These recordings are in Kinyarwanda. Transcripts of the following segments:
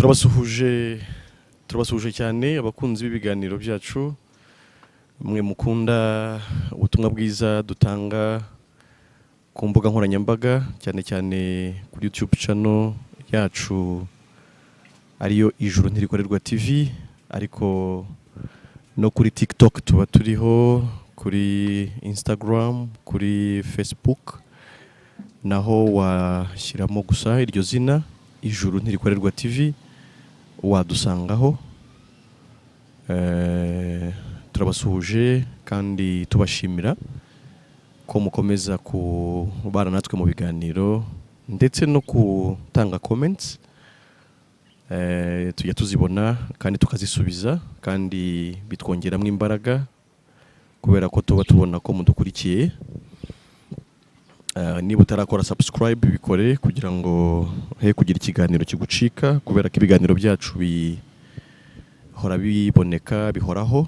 turabasuhuje cyane abakunzi b'ibiganiro byacu, mwe mukunda ubutumwa bwiza dutanga ku mbuga nkoranyambaga, cyane cyane kuri YouTube channel yacu ariyo Ijuruntirikorerwa TV, ariko no kuri TikTok tuba turiho, kuri Instagram, kuri Facebook, naho washyiramo gusa iryo zina Ijuruntirikorerwa TV wadusangaho. Turabasuhuje kandi tubashimira ko mukomeza kubana natwe mu biganiro ndetse no gutanga comments, tujya tuzibona kandi tukazisubiza, kandi bitwongeramo imbaraga kubera ko tuba tubona ko mudukurikiye. Niba utarakora subscribe bikore kugira ngo he kugira ikiganiro kigucika, kubera ko ibiganiro byacu bihora biboneka bihoraho.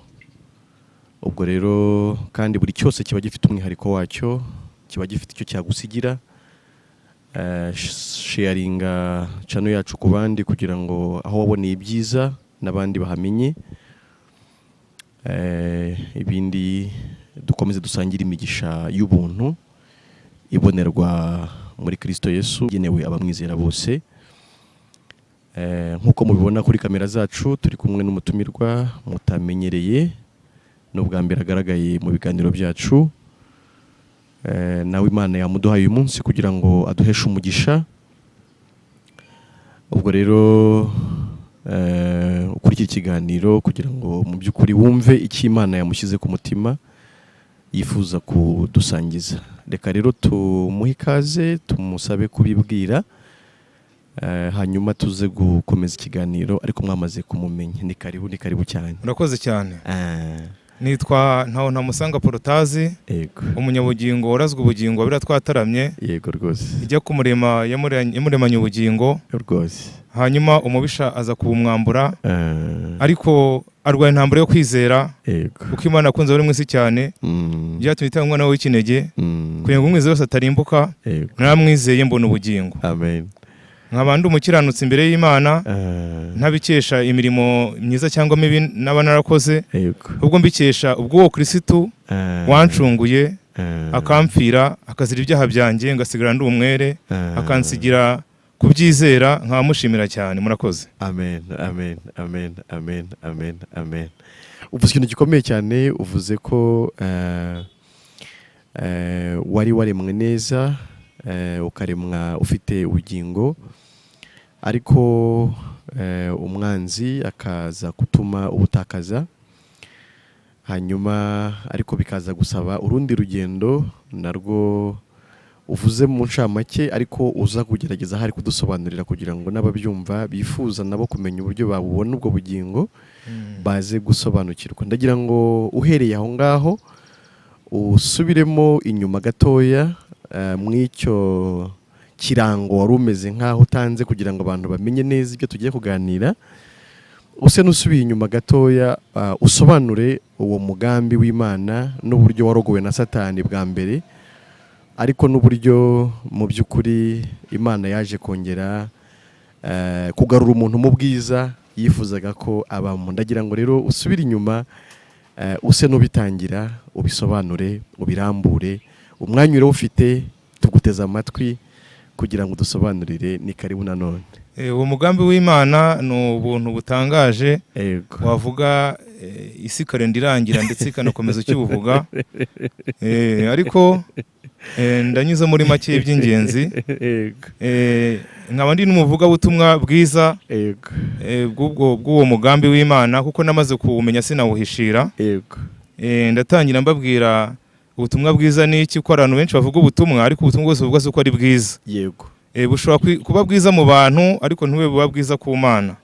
Ubwo rero kandi buri cyose kiba gifite umwihariko wacyo, kiba gifite icyo cyagusigira. Sharinga channel yacu ku bandi kugira ngo aho waboneye ibyiza n'abandi bahamenye, ibindi dukomeze dusangire imigisha y'ubuntu ibonerwa muri Kristo Yesu, genewe abamwizera bose. Nkuko mubibona kuri kamera zacu, turi kumwe n'umutumirwa mutamenyereye, n'ubwa mbere agaragaye mu biganiro byacu. Nawe Imana yamuduhaye uyu munsi kugira ngo aduheshe umugisha. Ubwo rero ukurikira ikiganiro kugira ngo mu by'ukuri wumve icyo Imana yamushyize ku mutima yifuza kudusangiza. Reka rero tumuhe ikaze, tumusabe kubibwira, hanyuma tuze gukomeza ikiganiro ariko mwamaze kumumenya. Ni karibu cyane. Murakoze cyane. Nitwa ntahutamusanga Protais, umunyabugingo warazwe ubugingo abira twataramye. Yego rwose. Ijya kumurema yamuremanye ubugingo. Rwose. Hanyuma umubisha aza kubumwambura, ariko arwaye intambara yo kwizera. Kuko Imana akunze buri mwisi cyane, byatumye itanga umwana w'ikinege kugira ngo umwizera wese atarimbuka. Naramwizeye mbona ubugingo. Amen. Nkabandi umukiranutsi imbere y'Imana, ntabikesha imirimo myiza cyangwa mibi naba narakoze, ubwo mbikesha ubwo Kristo wancunguye akampfira, akazira ibyaha byanjye, ngasigara ndi umwere, akansigira kubyizera. Nkamushimira cyane. Murakoze. Amen, amen, amen, amen, amen, amen. Uvuze ikintu gikomeye cyane, uvuze ko wari waremwe neza, ukaremwa ufite ubugingo, ariko umwanzi akaza gutuma ubutakaza, hanyuma ariko bikaza gusaba urundi rugendo narwo uvuze mu ncamake, ariko uza kugerageza hari kudusobanurira kugira ngo n'ababyumva bifuza nabo kumenya uburyo babubona ubwo bugingo baze gusobanukirwa. Ndagira ngo uhereye aho ngaho usubiremo inyuma gatoya mw'icyo kirango wari umeze nk'aho utanze kugira ngo abantu bamenye neza ibyo tugiye kuganira. Use n'usubiye inyuma gatoya, usobanure uwo mugambi w'Imana n'uburyo warogowe na Satani bwa mbere, ariko n'uburyo mu by'ukuri Imana yaje kongera kugarura umuntu mu bwiza yifuzaga ko abamo. Ndagira ngo rero usubire inyuma, use n'ubitangira, ubisobanure, ubirambure. Umwanya uri ufite, tuguteza amatwi kugira ngo dusobanurire. Ni karibu nanone. Uwo mugambi w'Imana ni ubuntu butangaje. Wavuga isi karenda irangira ndetse ikanakomeza ukibuvuga. Ariko ndanyuze muri make by'ingenzi. Nkaba ndi n'umuvuga butumwa bwiza bw'uwo mugambi w'Imana, kuko namaze kuwumenya sinawuhishira. Ndatangira mbabwira ubutumwa bwiza ni iki, ko abantu benshi bavuga ubutumwa, ariko ubutumwa bwose buvuga ko ari bwiza. Bushobora kuba bwiza mu bantu, ariko ntube buba bwiza ku Mana.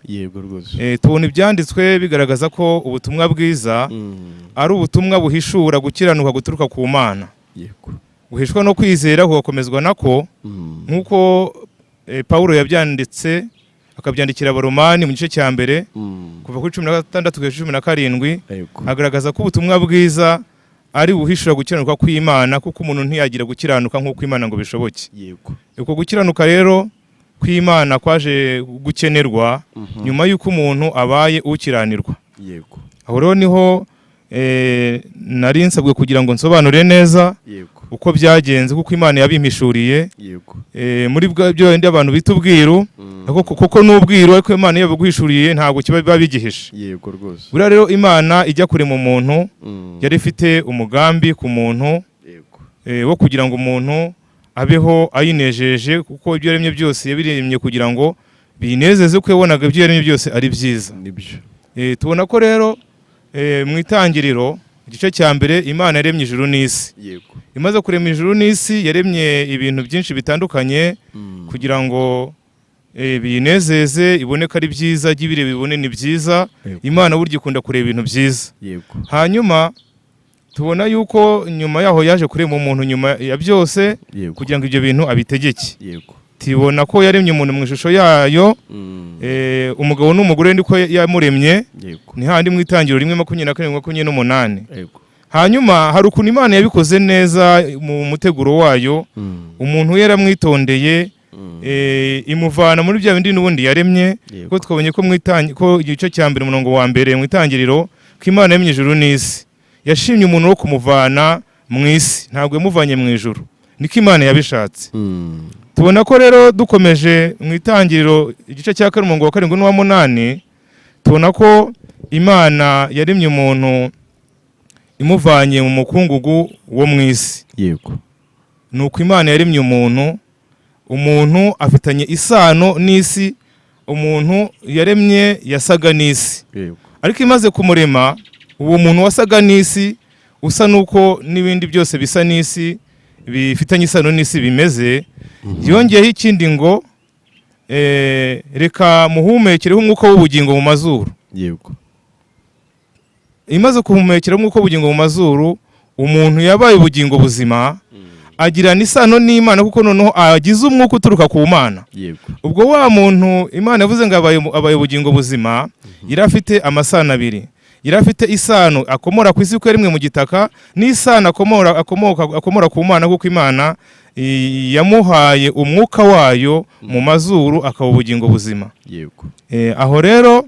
Tubona ibyanditswe bigaragaza ko ubutumwa bwiza ari ubutumwa buhishura gukiranuka guturuka ku Mana, buhishwa no kwizera kugakomezwa nako, nk'uko Pawulo yabyanditse akabyandikira Abaromani mu gice cya mbere kuva kuri 16 kugeza 17, agaragaza ko ubutumwa bwiza ari buhishura gukiranuka kw'Imana, kuko umuntu ntiyagira gukiranuka nk'uko Imana ngo bishoboke. Uko gukiranuka rero kw'Imana kwaje gukenerwa nyuma y'uko umuntu abaye ukiranirwa. Yego. Aho rero niho nari nsabwe kugira ngo nsobanure neza uko byagenze kuko Imana yabimpishuriye. Yego. Muri byo ndi abantu bita ubwiru kuko n'ubwiru ariko Imana yabuguhishuriye ntabwo kiba bigihishe. Yego rwose. Buriya rero Imana ijya kure mu muntu yari ifite umugambi ku muntu wo kugira ngo umuntu abeho ayinejeje kuko ibyo yaremye byose yabiremye kugira ngo binezeze ko yabonaga ibyo yaremye byose ari byiza. Nibyo. Tubona ko rero mu itangiriro igice cya mbere Imana yaremye ijuru n'isi. Yego. Imaze kurema ijuru n'isi yaremye ibintu byinshi bitandukanye kugira ngo binezeze iboneka ari byiza by'ibire bibone ni byiza. Imana burya ikunda kureba ibintu byiza. Yego. Hanyuma tubona yuko nyuma yaho yaje kurema umuntu nyuma ya byose kugira ngo ibyo bintu abitegeke. Yego. Tibona ko yaremye umuntu mu ishusho yayo umugabo n'umugore ndiko yamuremye. Ni handi mu itangiriro 1:27-28. Yego. Hanyuma hari ukuntu Imana yabikoze neza mu muteguro wayo. Umuntu yaramwitondeye imuvana muri bya bindi n'ubundi yaremye ko twabonye ko igice cya mbere umurongo wa mbere mu itangiriro ko Imana yaremye ijuru n'isi yashimye umuntu wo kumuvana mu isi ntabwo yamuvanye mu ijuru niko Imana yabishatse. Tubona ko rero dukomeje mu itangiriro igice cya 7:7-8 tubona ko Imana yaremye umuntu imuvanye mu mukungugu wo mu isi. Yego. Nuko Imana yaremye umuntu afitanye isano n'isi. Umuntu yaremye yasaga n'isi. Yego. Ariko imaze kumurema uwo muntu wasaga n'isi usa nuko n'ibindi byose bisa n'isi bifitanye isano n'isi bimeze. Yongeyeho ikindi ngo reka muhumekereho umwuka w'ubugingo mu mazuru. Yego. Imaze kumuhumekera umwuka w'ubugingo mu mazuru umuntu yabaye ubugingo buzima agirana isano n'Imana kuko noneho agize umwuka uturuka ku Mana. Yego. Ubwo wa muntu Imana yavuze ngo abaye ubugingo buzima irafite amasano abiri. Irafite isano akomora ku isi ko yarimwe mu gitaka n'isano akomora ku Mana kuko Imana yamuhaye umwuka wayo mu mazuru akaba ubugingo buzima. Yego. Aho rero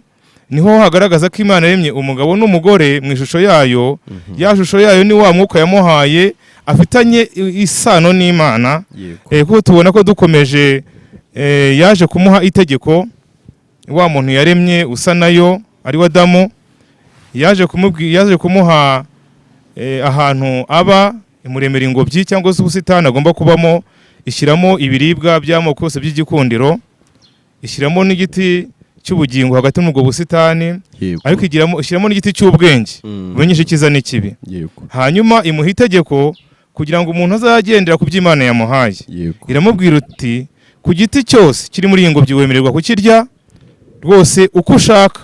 niho hagaragaza ko Imana yaremye umugabo n'umugore mu ishusho yayo. Ya shusho yayo ni wa mwuka yamuhaye afitanye isano n'Imana. Kuko tubona ko dukomeje yaje kumuha itegeko. Wa muntu yaremye usa nayo ari wa Adamu yaje kumuha ahantu aba imuremera ingobyi cyangwa se ubusitani agomba kubamo. Ishyiramo ibiribwa by'amoko yose by'igikundiro. Ishyiramo n'igiti cy'ubugingo hagati mu busitani. Ariko ishyiramo n'igiti cy'ubwenge bumenyesha icyiza n'ikibi. Hanyuma imuha itegeko kugira ngo umuntu azagendera ku by'Imana yamuhaye. Iramubwira uti ku giti cyose kiri muri iyi ngobyi wemererwa kukirya rwose uko ushaka.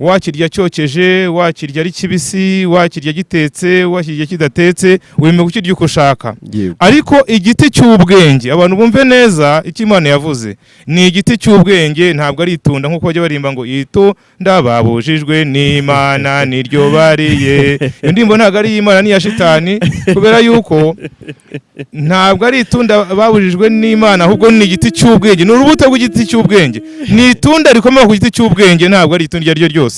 Wakirya cyokeje, wakirya ari kibisi, wakirya gitetse, wakirya kidatetse, wemerewe kukirya uko ushaka. Ariko igiti cy'ubwenge abantu bumve neza icyo Imana yavuze ni igiti cy'ubwenge ntabwo ari itunda nkuko bajya barimba ngo itunda babujijwe n'Imana niryo bariye. Iyo ndimbo ntabwo ari Imana ni ya shitani kubera yuko ntabwo ari itunda babujijwe n'Imana ahubwo ni igiti cy'ubwenge. Ni urubuto rw'igiti cy'ubwenge. Ni itunda rikomeye ku giti cy'ubwenge ntabwo ari itunda iryo ryose.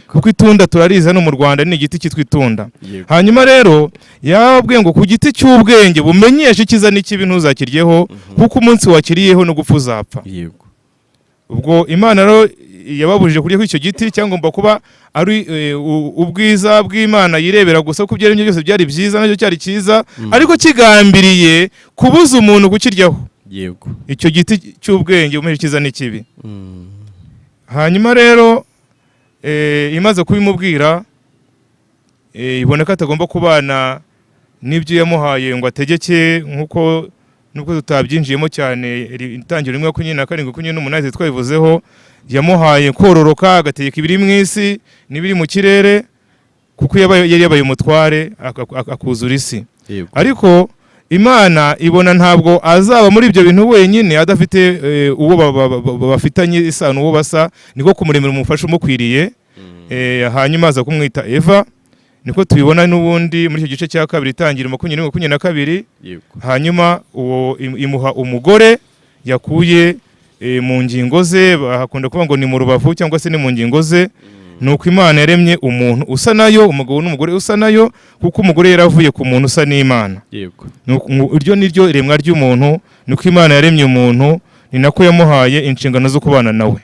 Kuko itunda turariza no mu Rwanda ni igiti cyitwa itunda. Hanyuma rero yababwiye ngo ku giti cy'ubwenge bumenyesha icyiza n'ikibi ntuzakiryeho kuko umunsi wakiriyeho no gupfa uzapfa. Ubwo Imana rero yababujije kurya icyo giti cyangwa kuba ari ubwiza bw'Imana yirebera gusa ko byaremye byose byari byiza nacyo cyari cyiza ariko kigambiriye kubuza umuntu kukiryaho. Icyo giti cy'ubwenge bumenyesha icyiza n'ikibi. Hanyuma rero imaze kubimubwira iboneka atagomba kubana n'ibyo yamuhaye ngo ategeke nkuko nubwo tutabyinjiyemo cyane itangiriro 1:27-28 twabivuzeho. Yamuhaye kororoka agategeka ibiri mu isi n'ibiri mu kirere kuko yari yabaye umutware akuzura isi. Ariko Imana ibona ntabwo azaba muri ibyo bintu wenyine adafite uwo bafitanye isano uwo basa niko kumuremera umufasha umukwiriye. Hanyuma aza kumwita Eva niko tubibona n'ubundi muri icyo gice cya kabiri itangiriro 21:22. Hanyuma uwo imuha umugore yakuye mu ngingo ze, bakunda kuvuga ngo ni mu rubavu cyangwa se ni mu ngingo ze. Nuko Imana yaremye umuntu usa nayo, umugabo n'umugore usa nayo, kuko umugore yaravuye ku muntu usa n'Imana. Yego. Iryo ni ryo iremwa ry'umuntu, nuko Imana yaremye umuntu, ni nako yamuhaye inshingano zo kubana nawe.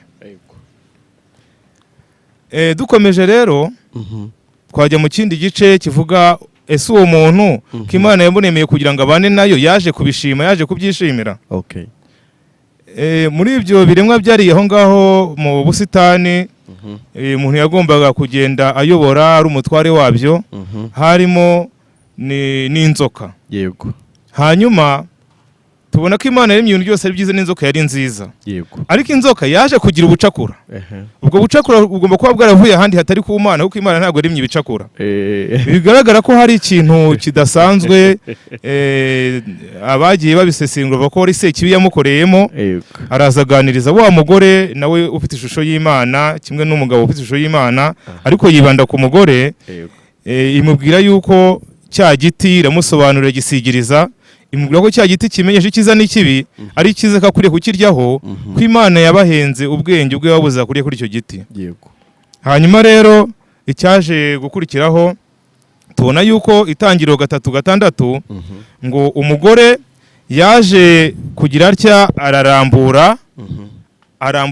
Dukomeje rero, twajya mu kindi gice kivuga ese uwo muntu ko Imana yamunemeye kugira ngo abane nayo, yaje kubishima, yaje kubyishimira. Okay. Muri ibyo biremwa byari aho ngaho mu busitani, umuntu yagombaga kugenda ayobora ari umutware wabyo, harimo n'inzoka. Yego. Hanyuma tubona ko Imana yaremye ibintu byose ari byiza, n'inzoka yari nziza. Yego. Ariko inzoka yaje kugira ubucakura. Ubwo bucakura bugomba kuba bwaravuye ahandi hatari ku Mana, kuko Imana ntabwo yaremye ibicakura. Bigaragara ko hari ikintu kidasanzwe abagiye babisesengura bavuga ko ari Sekibi yamukoreyemo. Arazaganiriza wa mugore nawe ufite ishusho y'Imana, kimwe n'umugabo ufite ishusho y'Imana, ariko yibanda ku mugore. Imubwira yuko cya giti, iramusobanurira gisigiriza, imubwira ko cya giti kimenyesha icyiza n'ikibi, ari cyiza ko akwiriye kukiryaho, ko Imana yabahenze ubwenge ubwe babuze akuriye kuri icyo giti. Yego. Hanyuma rero icyaje gukurikiraho, tubona yuko Itangiriro 3:6 ngo umugore yaje kugira atya, ararambura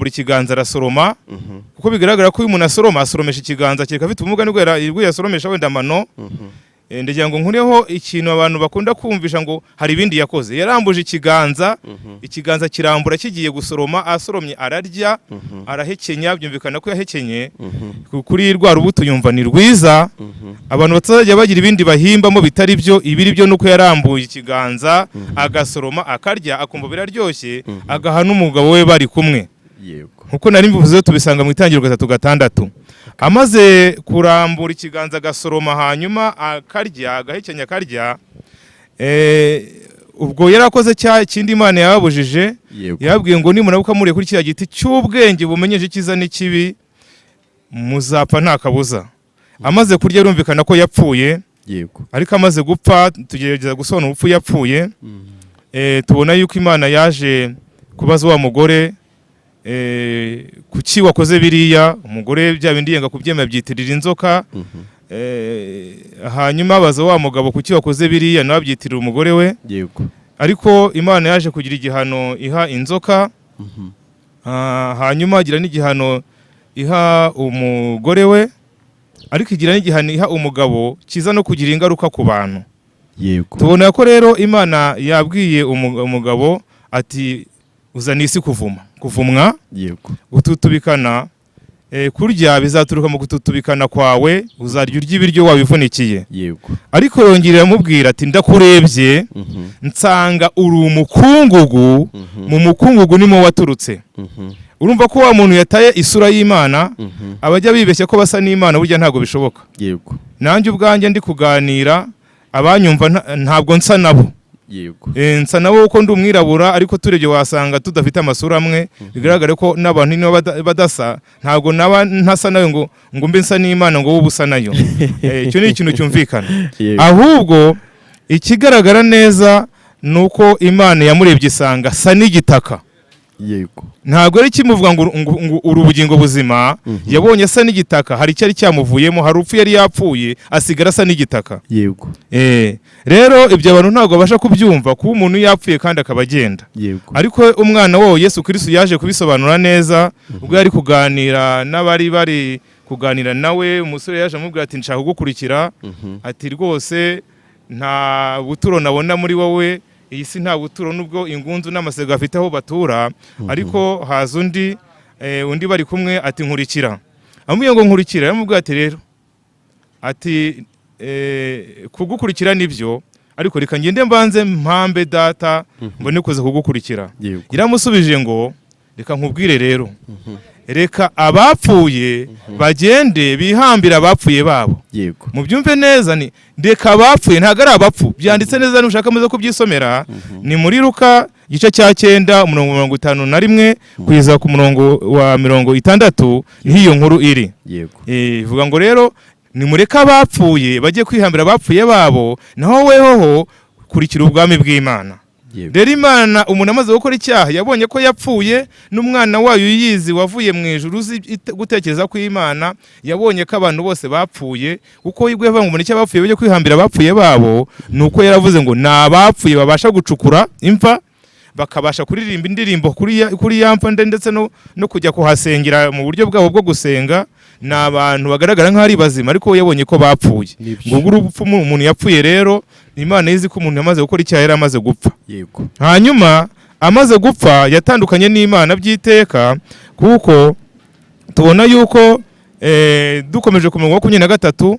ikiganza, arasoroma, kuko bigaragara ko uyu muntu asoromesha ikiganza cye, afite ubumuga nibwo yasoromesha wenda amano. Ndagira ngo nkureho ikintu abantu bakunda kumvisha ngo hari ibindi yakoze. Yarambuje ikiganza, ikiganza kirambura kigiye gusoroma, asoromye ararya, arahekenya, byumvikana ko yahekenye. Kuri rwa rubuto yumva ni rwiza. Abantu batazajya bagira ibindi bahimbamo bitari byo, ibiri byo nuko yarambuye ikiganza, agasoroma, akarya, akumva biraryoshye, agaha n'umugabo we bari kumwe. Yego. Nkuko nari mbivuze, tubisanga mu Itangiriro 3:6. Amaze kurambura ikiganza, agasoroma, hanyuma akarya, agahekenya, akarya, ubwo yarakoze cya kindi Imana yababujije. Yababwiye ngo nimurabuka muriye kuri kiriya giti cy'ubwenge bumenyeje icyiza n'ikibi, muzapfa nta kabuza. Amaze kurya birumvikana ko yapfuye. Yego. Ariko amaze gupfa, tugerageza gusobanura urupfu yapfuye. Tubona yuko Imana yaje kubaza wa mugore, kuki wakoze biriya. Umugore bya bindi yenga kubyemera byitirira inzoka. Hanyuma baza wa mugabo, kuki wakoze biriya, nawe byitirira umugore we. Yego. Ariko Imana yaje kugira igihano iha inzoka. Hanyuma agira n'igihano iha umugore we, ariko igira n'igihano iha umugabo kiza no kugira ingaruka ku bantu. Yego. Tubona ko rero Imana yabwiye umugabo ati uzana isi kuvumwa. Yego. Gututubikana, kurya bizaturuka mu gututubikana kwawe, uzarya urya ibiryo wabivunikiye. Yego. Ariko yongera amubwira ati ndakurebye, nsanga uri umukungugu, mu mukungugu nimo waturutse. Urumva ko wa muntu yataye isura y'Imana, abajya bibeshya ko basa n'Imana, burya ntabwo bishoboka. Yego. Nanjye ubwanjye ndi kuganira, abanyumva ntabwo nsa nabo. Yego. Nsa nabo uko ndi umwirabura, ariko turebye wasanga tudafite amasura amwe. Bigaragare ko n'abantu nibo badasa, ntabwo naba ntasa nayo ngo mbe nsa n'Imana ngo wowe usa nayo. Icyo ni ikintu cyumvikana. Ahubwo ikigaragara neza nuko Imana yamurebye isanga sa n'igitaka. Yego. Ntabwo ari kimuvuga ngo urubugingo buzima, yabonye asa n'igitaka, hari cyari cyamuvuyemo, hari upfu yari yapfuye, asigara asa n'igitaka. Yego. Rero ibyo abantu ntabwo basha kubyumva, kuba umuntu yapfuye kandi akaba agenda. Yego. Ariko umwana wawo Yesu Kristo yaje kubisobanura neza, ubwo yari kuganira n'abari kuganira nawe. Umusore yaje amubwira ati nshaka kugukurikira, ati rwose nta buturo nabona muri wowe, iyi si nta buturo, nubwo ingunzu n'amasega afite aho batura. Ariko haza undi bari kumwe, ati nkurikira. Amubwiye ngo nkurikira, yamubwiye ati rero, ati kugukurikira nibyo, ariko reka ngende mbanze mpambe data mbone kuza kugukurikira. Iramusubije ngo reka nkubwire rero, reka abapfuye bagende bihambira abapfuye babo. Yego. Mubyumve neza, ni reka abapfuye, ntago ari abapfu. Byanditse neza, nushaka muze kubyisomera. Ni muri Luka igice cya 9:51 kugeza ku murongo wa 60 niyo nkuru iri. Yego. Ivuga ngo rero nimureka abapfuye bajye kwihambira abapfuye babo, naho wehoho kurikira ubwami bw'Imana. rero Imana umuntu amaze gukora icyaha yabonye ko yapfuye, n'umwana wayo yizi wavuye mu ijuru uzi gutekereza ko Imana yabonye ko abantu bose bapfuye, kuko yibwe yavuga ngo umuntu icyo bapfuye bajye kwihambira abapfuye babo, nuko yaravuze ngo nabapfuye babasha gucukura imva bakabasha kuririmba indirimbo kuri ya mva ndetse no kujya kuhasengera mu buryo bwabo bwo gusenga. Ni abantu bagaragara nk'aho ari bazima ariko yabonye ko bapfuye. Ngo urupfu umuntu yapfuye rero Imana izi ko umuntu yamaze gukora icyaha yari amaze gupfa. Yego. Hanyuma amaze gupfa yatandukanye n'Imana by'iteka, kuko tubona yuko dukomeje ku murongo wa 23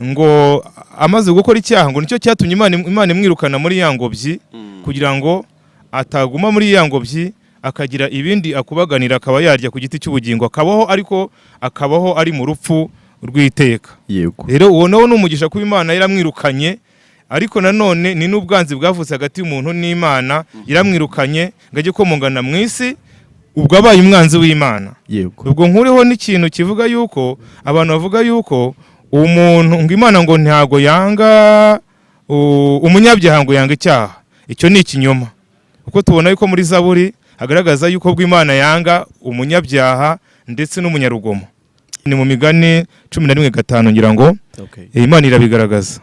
ngo amaze gukora icyaha ngo nicyo cyatumye Imana imwirukana muri ya ngobyi, kugira ngo ataguma muri ya ngobyi akagira ibindi akubaganira, akaba yarya ku giti cy'ubugingo akabaho, ariko akabaho ari mu rupfu rw'iteka. Yego. Rero uwo nawo n'umugisha kuba Imana yaramwirukanye, ariko nanone ni n'ubwanzi bwavutse hagati y'umuntu n'Imana. Yaramwirukanye ngo ajye komongana mu isi, ubwo abaye umwanzi w'Imana. Yego. Ubwo nkuriho n'ikintu kivuga yuko abantu bavuga yuko umuntu ngo Imana ngo ntago yanga umunyabyaha ngo yanga icyaha. Icyo ni ikinyoma, kuko tubona yuko muri Zaburi hagaragaza yuko bw'Imana yanga umunyabyaha ndetse n'umunyarugomo. Ni mu Migani 11:5 ngira ngo Imana irabigaragaza.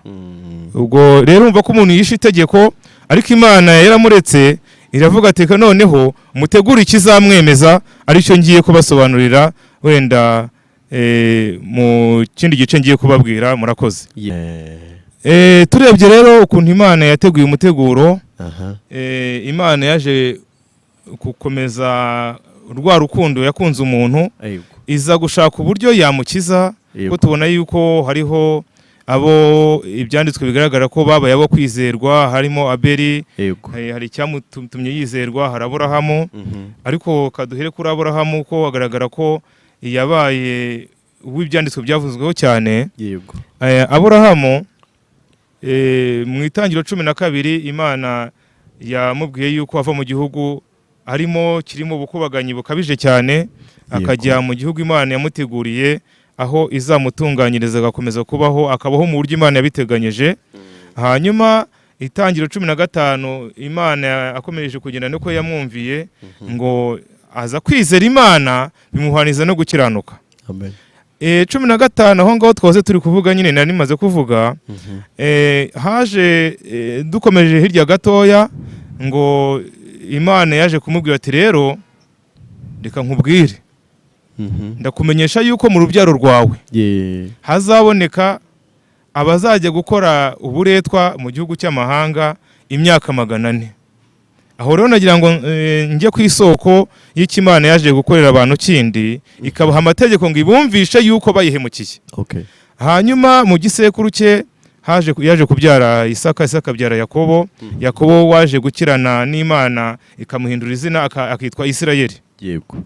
Ubwo rero umva ko umuntu yishe itegeko, ariko Imana yaramuretse iravuga ati noneho mutegura ikizamwemeza, aricyo ngiye kubasobanurira wenda mu kindi gice ngiye kubabwira. Murakoze. Turebye rero ukuntu Imana yateguye umuteguro, Imana yaje gukomeza rwa rukundo yakunze umuntu, iza gushaka uburyo yamukiza. Ko tubona yuko hariho abo ibyanditswe bigaragara ko babaye abo kwizerwa, harimo Abeli, hari icyamutumye yizerwa, hari Aburahamu. Ariko kaduhere kuri Aburahamu ko agaragara ko yabaye uw'ibyanditswe byavuzweho cyane. Aburahamu mu itangiriro 12 Imana yamubwiye yuko ava mu gihugu kirimo ubukubaganyi bukabije cyane, akajya mu gihugu Imana yamuteguriye, aho izamutunganyiriza agakomeza kubaho, akabaho mu buryo Imana yabiteganyije. Hanyuma itangiriro 15 Imana akomeje kugenda nuko yamwumviye, ngo aza kwizera Imana bimuhaniza no gukiranuka. Amen. 15 aho ngaho twose turi kuvuga nyine nari maze kuvuga. Haje dukomeje hirya gatoya ngo Imana yaje kumubwira ati rero reka nkubwire, ndakumenyesha yuko mu rubyaro rwawe hazaboneka abazajya gukora uburetwa mu gihugu cy'amahanga imyaka 400. Aho rero nagira ngo njye ku isoko y'Imana yaje gukorera abantu kindi, ikabaha amategeko ngo ibumvishe yuko bayihemukiye. Hanyuma mu gisekuru cye yaje kubyara Isaka, Isaka byara Yakobo, Yakobo waje gukirana n'Imana ikamuhindura izina akitwa Isirayeli. Yego.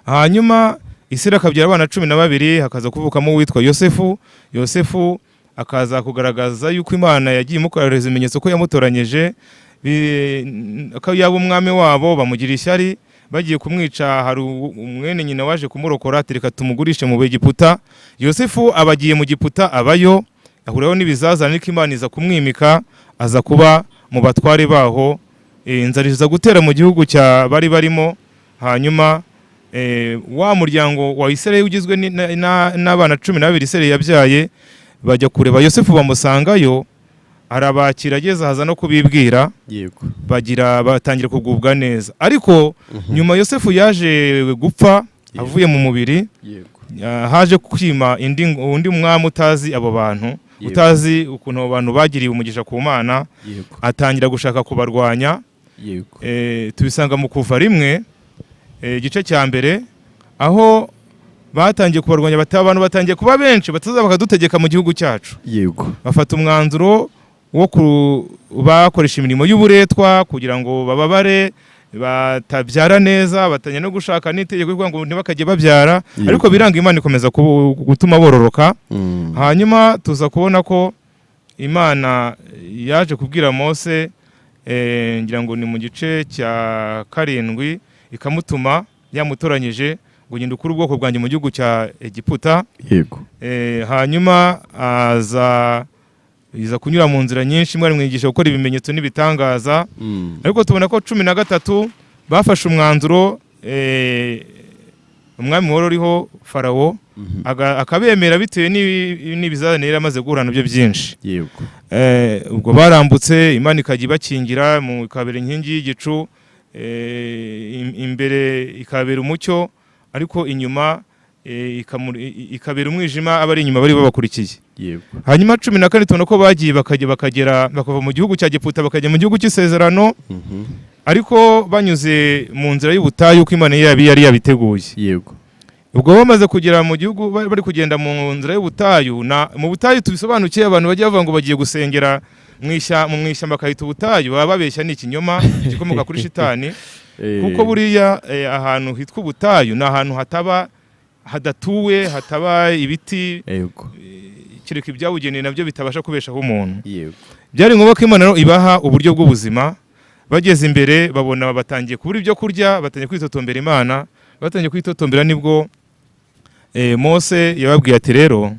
Hanyuma Isirayeli akabyara abana 12, hakaza kuvukamo uwitwa Yosefu. Yosefu akaza kugaragaza yuko Imana yagiye imukorera ibimenyetso ko yamutoranyije, ko yaba umwami wabo. Bamugira ishyari, bagiye kumwica. Hari umwene nyina waje kumurokora ati reka tumugurishe mu Egiputa. Yosefu abagiye mu Egiputa, abayo ahuraho n'ibizazane, ariko Imana iza kumwimika, aza kuba mu batware baho. Inzara iza gutera mu gihugu cya bari barimo. Hanyuma wa muryango wa Isirayeli ugizwe n'abana 12 Isirayeli yabyaye, bajya kureba Yosefu bamusangayo, arabakira, ageze haza no kubibwira. Yego. Batangira kugubwa neza. Ariko nyuma Yosefu yaje gupfa avuye mu mubiri. Haje kwima undi mwami utazi abo bantu, utazi ukuntu abo bantu bagiriye umugisha ku Mana. Atangira gushaka kubarwanya. Tubisanga mu Kuva rimwe igice cya mbere, aho batangiye kubarwanya, abantu batangiye kuba benshi, bataza bakadutegeka mu gihugu cyacu. Bafata umwanzuro wo bakoresha imirimo y'uburetwa kugira ngo bababare, batabyara neza, batanya no gushaka n'itegeko kugira ngo ntibakajye babyara. Ariko biranga, Imana ikomeza gutuma bororoka. Hanyuma tuza kubona ko Imana yaje kubwira Mose, ngira ngo ni mu gice cya 7, ikamutuma yamutoranyije ngo ngende ukuri ubwoko bwanjye mu gihugu cya Egiputa. Hanyuma aza iza kunyura mu nzira nyinshi, mwari mwigisha gukora ibimenyetso n'ibitangaza. Ariko tubona ko 13 bafashe umwanzuro, umwami wari uriho Farawo akabemera bitewe n'ibizazane amaze guhura nabyo byinshi. Yego. Ubwo barambutse, Imana ikajya ibakingira mu ikabera inkingi y'igicu, imbere ikabera umucyo, ariko inyuma ikabera umwijima, abari inyuma bari babakurikiye. Yego. Hanyuma 14 tubona ko bagiye bakagera bakava mu gihugu cya Giputa bakajya mu gihugu cy'isezerano, ariko banyuze mu nzira y'ubutayu uko Imana yari yabiteguye. Yego. Ubwo bamaze kugera mu gihugu, bari kugenda mu nzira y'ubutayu, na mu butayu tubisobanukiye, abantu bagiye bavuga ngo bagiye gusengera mu ishyamba bakahita ubutayu, baba babeshya ni ikinyoma gikomoka kuri shitani. Kuko buriya ahantu hitwa ubutayu ni ahantu hadatuwe, hataba ibiti, kireka ibyabugeneye nabyo bitabasha kubeshaho umuntu. Byari ngombwa ko Imana ibaha uburyo bw'ubuzima. Bageze imbere babona batangiye kubura ibyo kurya, batangiye kwitotombera Imana. Batangiye kwitotombera nibwo Mose yababwiye ati rero,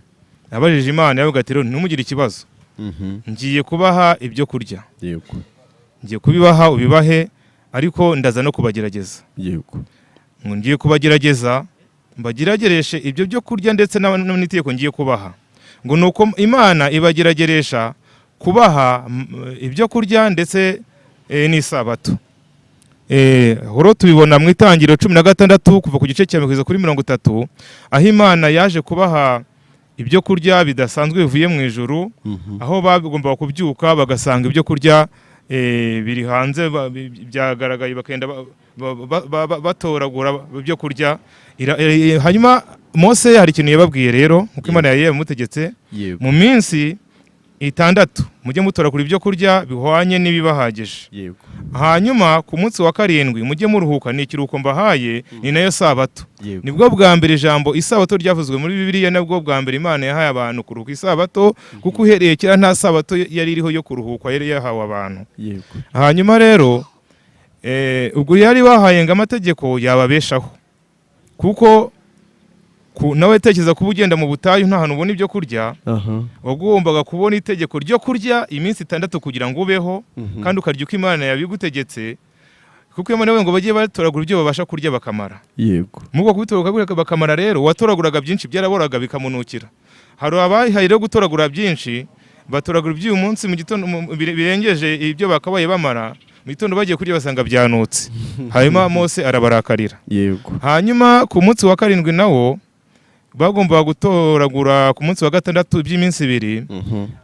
abajije Imana yavuga ati rero ntumugire ikibazo, ngiye kubaha ibyo kurya, ngiye kubibaha ubibahe, ariko ndaza no kubagerageza. Ngiye kubagerageza mbageragereshe ibyo byo kurya ndetse n'itegeko ngiye kubaha. Ngo nuko Imana ibagerageresha kubaha ibyo kurya ndetse n'isabato. Horo tubibona mu itangiriro 16 kuva ku gice cya 1 kuri 30, aho Imana yaje kubaha ibyo kurya bidasanzwe bivuye mu ijuru, aho bagomba kubyuka bagasanga ibyo kurya biri hanze byagaragaye, bakenda batoragura ibyo kurya. Hanyuma Mose hari ikintu yababwiye rero, uko Imana yamutegetse, mu minsi 6 mujye mutoragura ibyo kurya bihwanye n'ibibahagije. Hanyuma ku munsi wa 7 mujye muruhuka, ni ikiruhuko mbahaye, ni nayo sabato. Nibwo bwa mbere ijambo isabato ryavuzwe muri Bibiliya, nabwo bwa mbere Imana yahaye abantu kuruhuka isabato, kuko uhereye kera nta sabato yari iriho yo kuruhuka, yari yahawe abantu. Hanyuma rero ubwo yari bahaye ngo amategeko yababeshaho, kuko nawe tekereza kuba ugenda mu butayu nta hantu ubona ibyo kurya, wagombaga kubona itegeko ryo kurya iminsi 6 kugira ngo ubeho, kandi ukarya uko Imana yabigutegetse, kuko Imana ngo bagiye batoragura ibyo babasha kurya bakamara. Yego. Mubwo kubitoragura bakamara rero, watoraguraga byinshi byaraboraga bikamunukira. Hari abahaye rero gutoragura byinshi, batoragura iby'uyu munsi mu gitondo birengeje ibyo bakabaye bamara, mu gitondo bagiye kurya basanga byanutse. Hanyuma Mose arabarakarira. Yego. Hanyuma ku munsi wa 7 nawo bagomba gutoragura ku munsi wa 6 by'iminsi 2.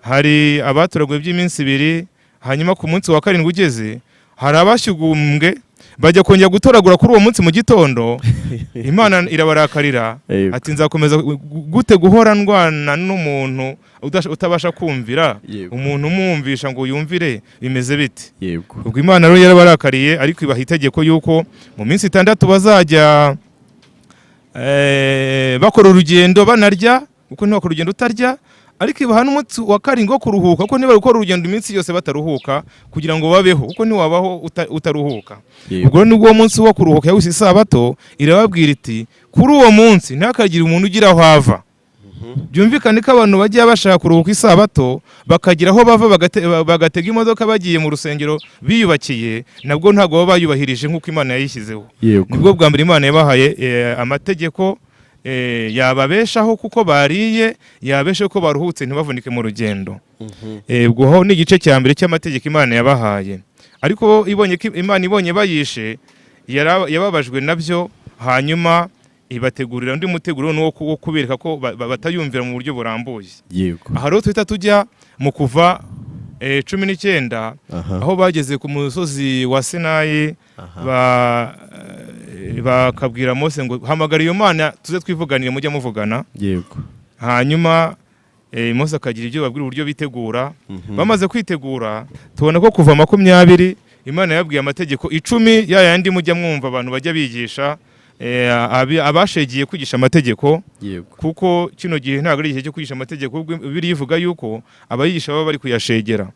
Hari abatoraguye by'iminsi 2. Hanyuma ku munsi wa 7 ugeze, hari abashyugumbwe bajya kongera gutoragura kuri uwo munsi mu gitondo. Imana irabarakarira ati nzakomeza gute guhora ndwana n'umuntu utabasha kumvira, umuntu umwumvisha ngo yumvire bimeze bite. Ubwo Imana rero yarabarakariye, ariko ibaha itegeko yuko mu minsi 6 bazajya bakora urugendo banarya, kuko ntiwakora urugendo utarya, ariko ibaha n'umunsi wa 7 wo kuruhuka, kuko niba gukora urugendo iminsi yose bataruhuka kugira ngo babeho, kuko ntiwabaho utaruhuka. Ubwo nibwo munsi wo kuruhuka yawise isabato, irababwira iti kuri uwo munsi ntihakagire umuntu ugira aho ava. Byumvikane ko abantu bagiye bashaka kuruhuka isabato bakagira aho bava, bagatega imodoka bagiye mu rusengero biyubakiye, nabwo ntago baba bayubahirije nk'uko Imana yayishyizeho. Nibwo bwa mbere Imana yabahaye amategeko yababeshaho kuko bariye, yabesheho ko baruhutse ntibavunike mu rugendo. Ubwo ho ni igice cya mbere cy'amategeko Imana yabahaye. Ariko Imana ibonye bayishe, yababajwe nabyo, hanyuma ibategurira undi muteguro wo kubereka ko batayumvira mu buryo burambuye. Aha rero tuhita tujya mu Kuva 19, aho bageze ku musozi wa Sinayi, bakabwira Mose ngo hamagara iyo Mana tuze twivuganire mujya muvugana. Hanyuma Mose akagira ibyo babwira uburyo bitegura. Bamaze kwitegura, tubona ko Kuva 20 Imana yabwiye amategeko 10 yayandi mujya mwumva abantu bajya bigisha, abashegiye kwigisha amategeko. Kuko kino gihe ntabwo ari igihe cyo kwigisha amategeko, biri yivuga yuko abayigisha baba bari kuyashegera.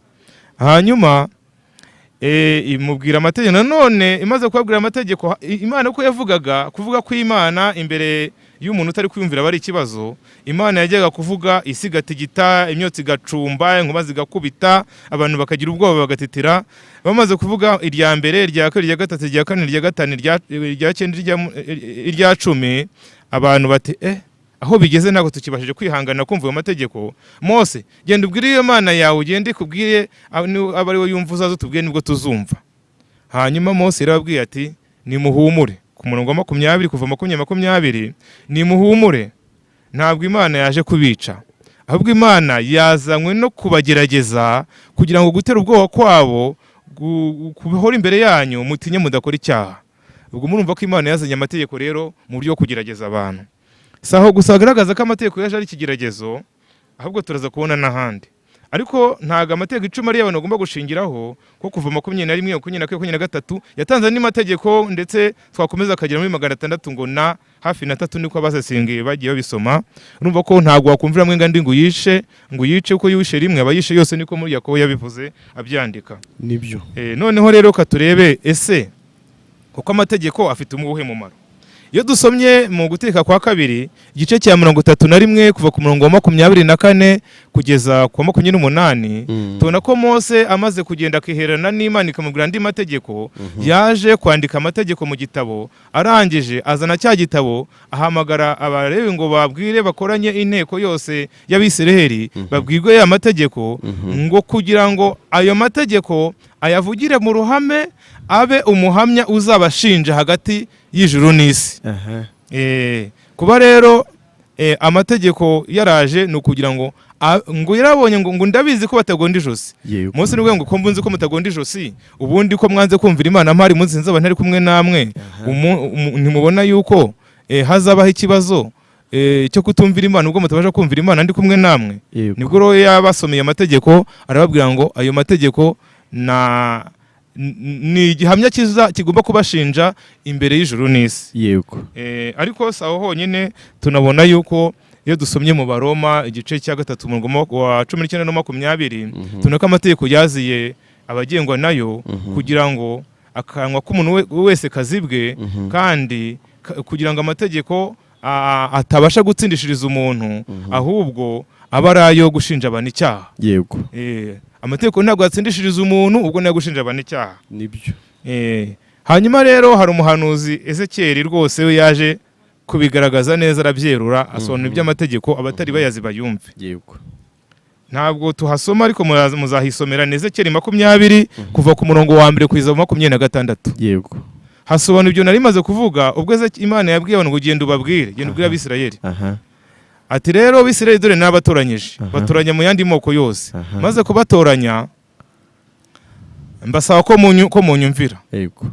Hanyuma imubwira amategeko nanone. Imaze kubabwira amategeko, Imana uko yavugaga kuvuga ko Imana imbere iyo umuntu utari kwiyumvira bari ikibazo, Imana yajyaga kuvuga isi igatigita, imyotsi igacumba, inkuba zigakubita, abantu bakagira ubwoba bagatitira. Bamaze kuvuga irya mbere, irya kabiri, irya gatatu, irya kane, irya gatanu, irya cyenda, irya cumi, abantu bati aho bigeze ntabwo tukibashije kwihangana kumva ayo mategeko. Mose, genda ubwire iyo Mana yawe, ugende kubwire abari we yumva, uzaze tubwire nibwo tuzumva. Hanyuma Mose yarababwiye ati nimuhumure, ku murongo wa 20 kuva 20, nimuhumure, ntabwo Imana yaje kubica, ahubwo Imana yazanywe no kubagerageza kugira ngo gutera ubwoba kwabo kubihora imbere yanyu, mutinye mudakora icyaha. Ubwo murumva ko Imana yazanye amategeko rero mu buryo bwo kugerageza abantu. Saho gusa agaragaza ko amategeko yaje ari ikigeragezo, ahubwo turaza kubona n'ahandi. Ariko ntago amategeko 10 ari abantu bagomba gushingiraho, ko kuva 21, 22, 23 yatanze andi mategeko, ndetse twakomeza akagera muri 600 ngo na hafi na 3 niko abasesengiye bagiye babisoma. Urumva ko ntago wakumvira mwe ngandi ngo yice uko yishe rimwe abayishe yose, niko muri Yakobo yabivuze abyandika. Nibyo. Noneho rero katurebe ese kuko amategeko afite umuhe mumaro. Iyo dusomye mu Gutegeka kwa 2 igice cya 31 kuva ku murongo wa 24 kugeza ku 28, tubona ko Mose amaze kugenda akiherana n'Imana ikamubwira andi mategeko, yaje kwandika amategeko mu gitabo, arangije azana cya gitabo, ahamagara abarebi ngo babwire bakoranye inteko yose y'Abisiraheli, babwirwe ya mategeko, ngo kugira ngo ayo mategeko ayavugire mu ruhame, abe umuhamya uzabashinja hagati y'ijuru n'isi. Kuba rero amategeko yaraje no kugira ngo yarabonye ngo ndabizi ko batagonda ijosi. Mose nubwo ngo mbunzi ko mutagonda ijosi, ubundi ko mwanze kumvira Imana mpari munsi nzaba ntari kumwe namwe, ntimubona yuko hazabaho ikibazo cyo kutumvira Imana ubwo mutabasha kumvira Imana ndi kumwe namwe. Nibwo rero yabasomeye amategeko, arababwira ngo ayo mategeko ni igihamya kigomba kubashinja imbere y'ijuru n'isi. Yego. Ariko saho honyine tunabona yuko iyo dusomye mu Baroma igice cya 3 umurongo wa 19 no 20, tunako amategeko yaziye abagengwa nayo kugira ngo akanwa k'umuntu wese kazibwe, kandi kugira ngo amategeko atabasha gutsindishiriza umuntu, ahubwo aba ari ayo gushinja abantu icyaha. Yego. Amategeko ntabwo yatsindishiriza umuntu, ubwo nayo gushinja abantu icyaha. Nibyo. Hanyuma rero hari umuhanuzi Ezekiel rwose we yaje kubigaragaza neza, arabyerura, asobanura iby'amategeko abatari bayazi bayumve. Yego. Ntabwo tuhasoma ariko muzahisomera Ezekiel 20 kuva ku murongo wa 1 kugeza 26. Yego. Hasobanura ibyo nari maze kuvuga, ubwo Imana yabwiye abantu ngo genda ubabwire, genda ubwire Abisirayeli. Ati rero Abisirayeli dore nabatoranyije, batoranya mu yandi moko yose, maze kubatoranya mbasaba ko munyumvira. Yego.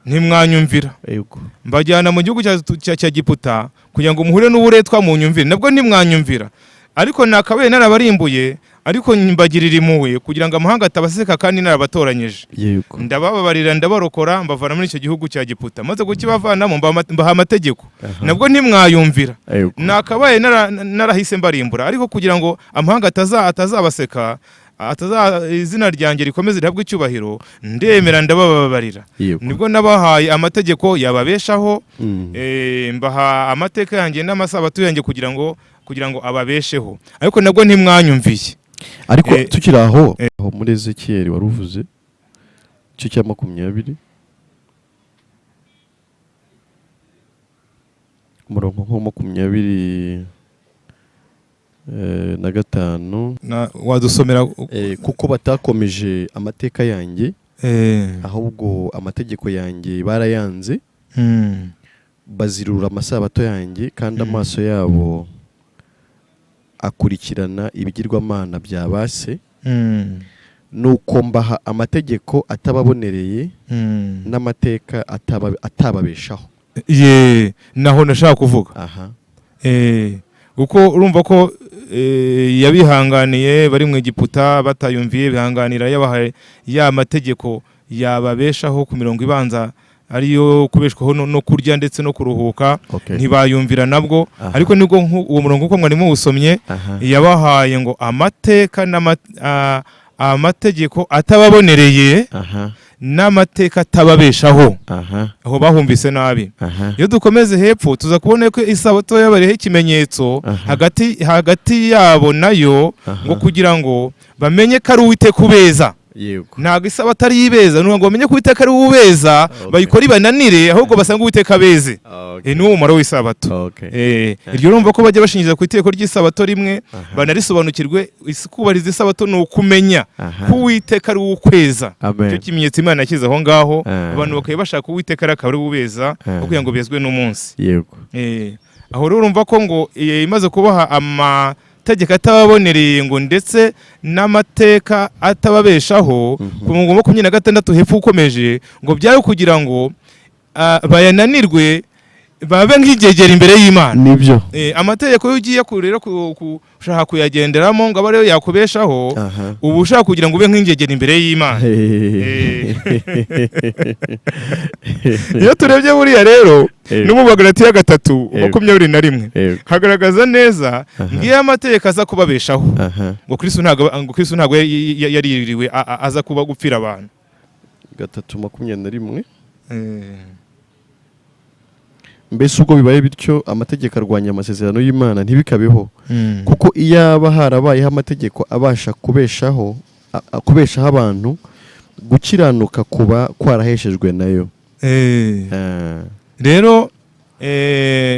Ntimwanyumvira. Yego. Mbajyana mu gihugu cya Giputa kugira ngo muhure n'uburetwa munyumvire, nabwo ntimwanyumvira. Ariko nakabaye narabarimbuye, ariko mbagirira impuhwe kugira ngo amahanga atabaseka kandi narabatoranyije. Yego. Ndabababarira, ndabarokora, mbavana muri icyo gihugu cya Giputa, maze kukibavanamo mbaha amategeko, nabwo ntimwayumvira. Nakabaye narahise mbarimbura, ariko kugira ngo amahanga atazabaseka, izina ryanjye rikomeze rihabwe icyubahiro, ndemera ndabababarira. Nibwo nabahaye amategeko yababeshaho, mbaha amateka yanjye n'amasabato yanjye kugira ngo ababesheho, ariko nabwo ntimwanyumviye. Ariko tukiri aho muri Ezekiel waruvuze cyo cya 20 umurongo nko 25 wadusomera kuko batakomeje amateka yanjye, ahubwo amategeko yanjye barayanze, bazirura amasabato yanjye, kandi amaso yabo akurikirana ibigirwamana bya base, nuko mbaha amategeko atababonereye, n'amateka atababeshaho. Naho nashaka kuvuga. Uko urumva ko yabihanganiye bari mu Egiputa batayumviye, bihanganira yabahaye ya mategeko yababeshaho ku mirongo ibanza, ariyo kubeshwaho no kurya ndetse no kuruhuka. Ntibayumvira nabwo. Ariko nibwo uwo murongo uko mwarimo usomye, yabahaye ngo amateka amategeko atababonereye, n'amateka atababeshaho. Aho bahumvise nabi. Iyo dukomeze hepfo tuza kubona ko isabato yabareho ikimenyetso hagati yabo nayo, ngo kugira ngo bamenye ko ari Uwiteka ubeza. Ntabwo isabato ari ibeza, ngo bamenye ko Uwiteka ari ubeza, bayikora ibananire, ahubwo basanga Uwiteka abeze. Ni umumaro w'isabato. Iryo urumva ko bajya bashingiza ku itegeko ry'isabato rimwe, banarisobanukirwe kubariza isabato ni ukumenya ko Uwiteka ari ukweza. Icyo kimenyetso Imana yashyize aho ngaho, abantu bakaba bashaka Uwiteka akaba ari ubeza, kugira ngo bezwe n'umunsi. Aho rero urumva ko ngo imaze kubaha amategeko atababonereye ngo ndetse n'amateka atababeshaho, ku murongo wa 26 hepfo ukomeje, ngo byari kugira ngo bayananirwe babe nk'igegera imbere y'Imana. Nibyo amategeko yo ugiye kurera ushaka kuyagenderamo ngo abe ariyo yakubeshaho, ubu ushaka kugira ngo ube nk'ingegera imbere y'Imana. Iyo turebye buriya rero no mu Bagalatiya 3:21 hagaragaza neza ngiye amategeko aza kubabeshaho, ngo Kristo ntabwo yaririwe aza kuba gupfira abantu. 3:21 mbese ubwo bibaye bityo amategeko arwanya amasezerano y'Imana ntibikabeho, kuko iyaba harabayeho amategeko abasha kubeshaho abantu, gukiranuka kuba kwaraheshejwe nayo. Rero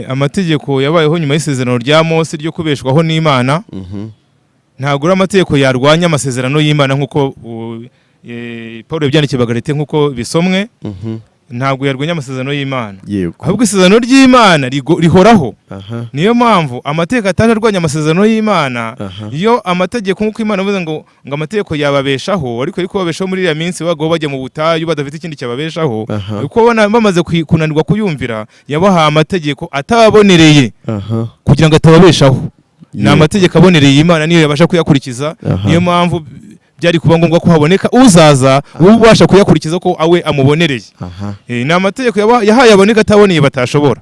amategeko yabayeho nyuma y'isezerano rya Mose ryo kubeshwaho n'Imana, ntabwo ari amategeko yarwanya amasezerano y'Imana nk'uko Paulo yabyandikiye Bagalatiya nk'uko bisomwe. Ntabwo yarwanya amasezerano y'Imana, ahubwo isezerano ry'Imana rihoraho. Niyo mpamvu amategeko ataje arwanya amasezerano y'Imana. Iyo amategeko nk'uko Imana ivuze ngo amategeko yababeshaho, ariko babeshaho muri iriya minsi bagaho bajya mu butayu badafite ikindi cyababeshaho, uko bamaze kunanirwa kuyumvira, yabaha amategeko atababonereye kugira ngo atababeshaho. Ni amategeko abonereye Imana niyo yabasha kuyakurikiza. Niyo mpamvu byari kuba ngombwa ko haboneka uzaza ubasha kuyakurikiza ko awe amubonereye. Ni amategeko yahaye aboneka ataboneye batashobora.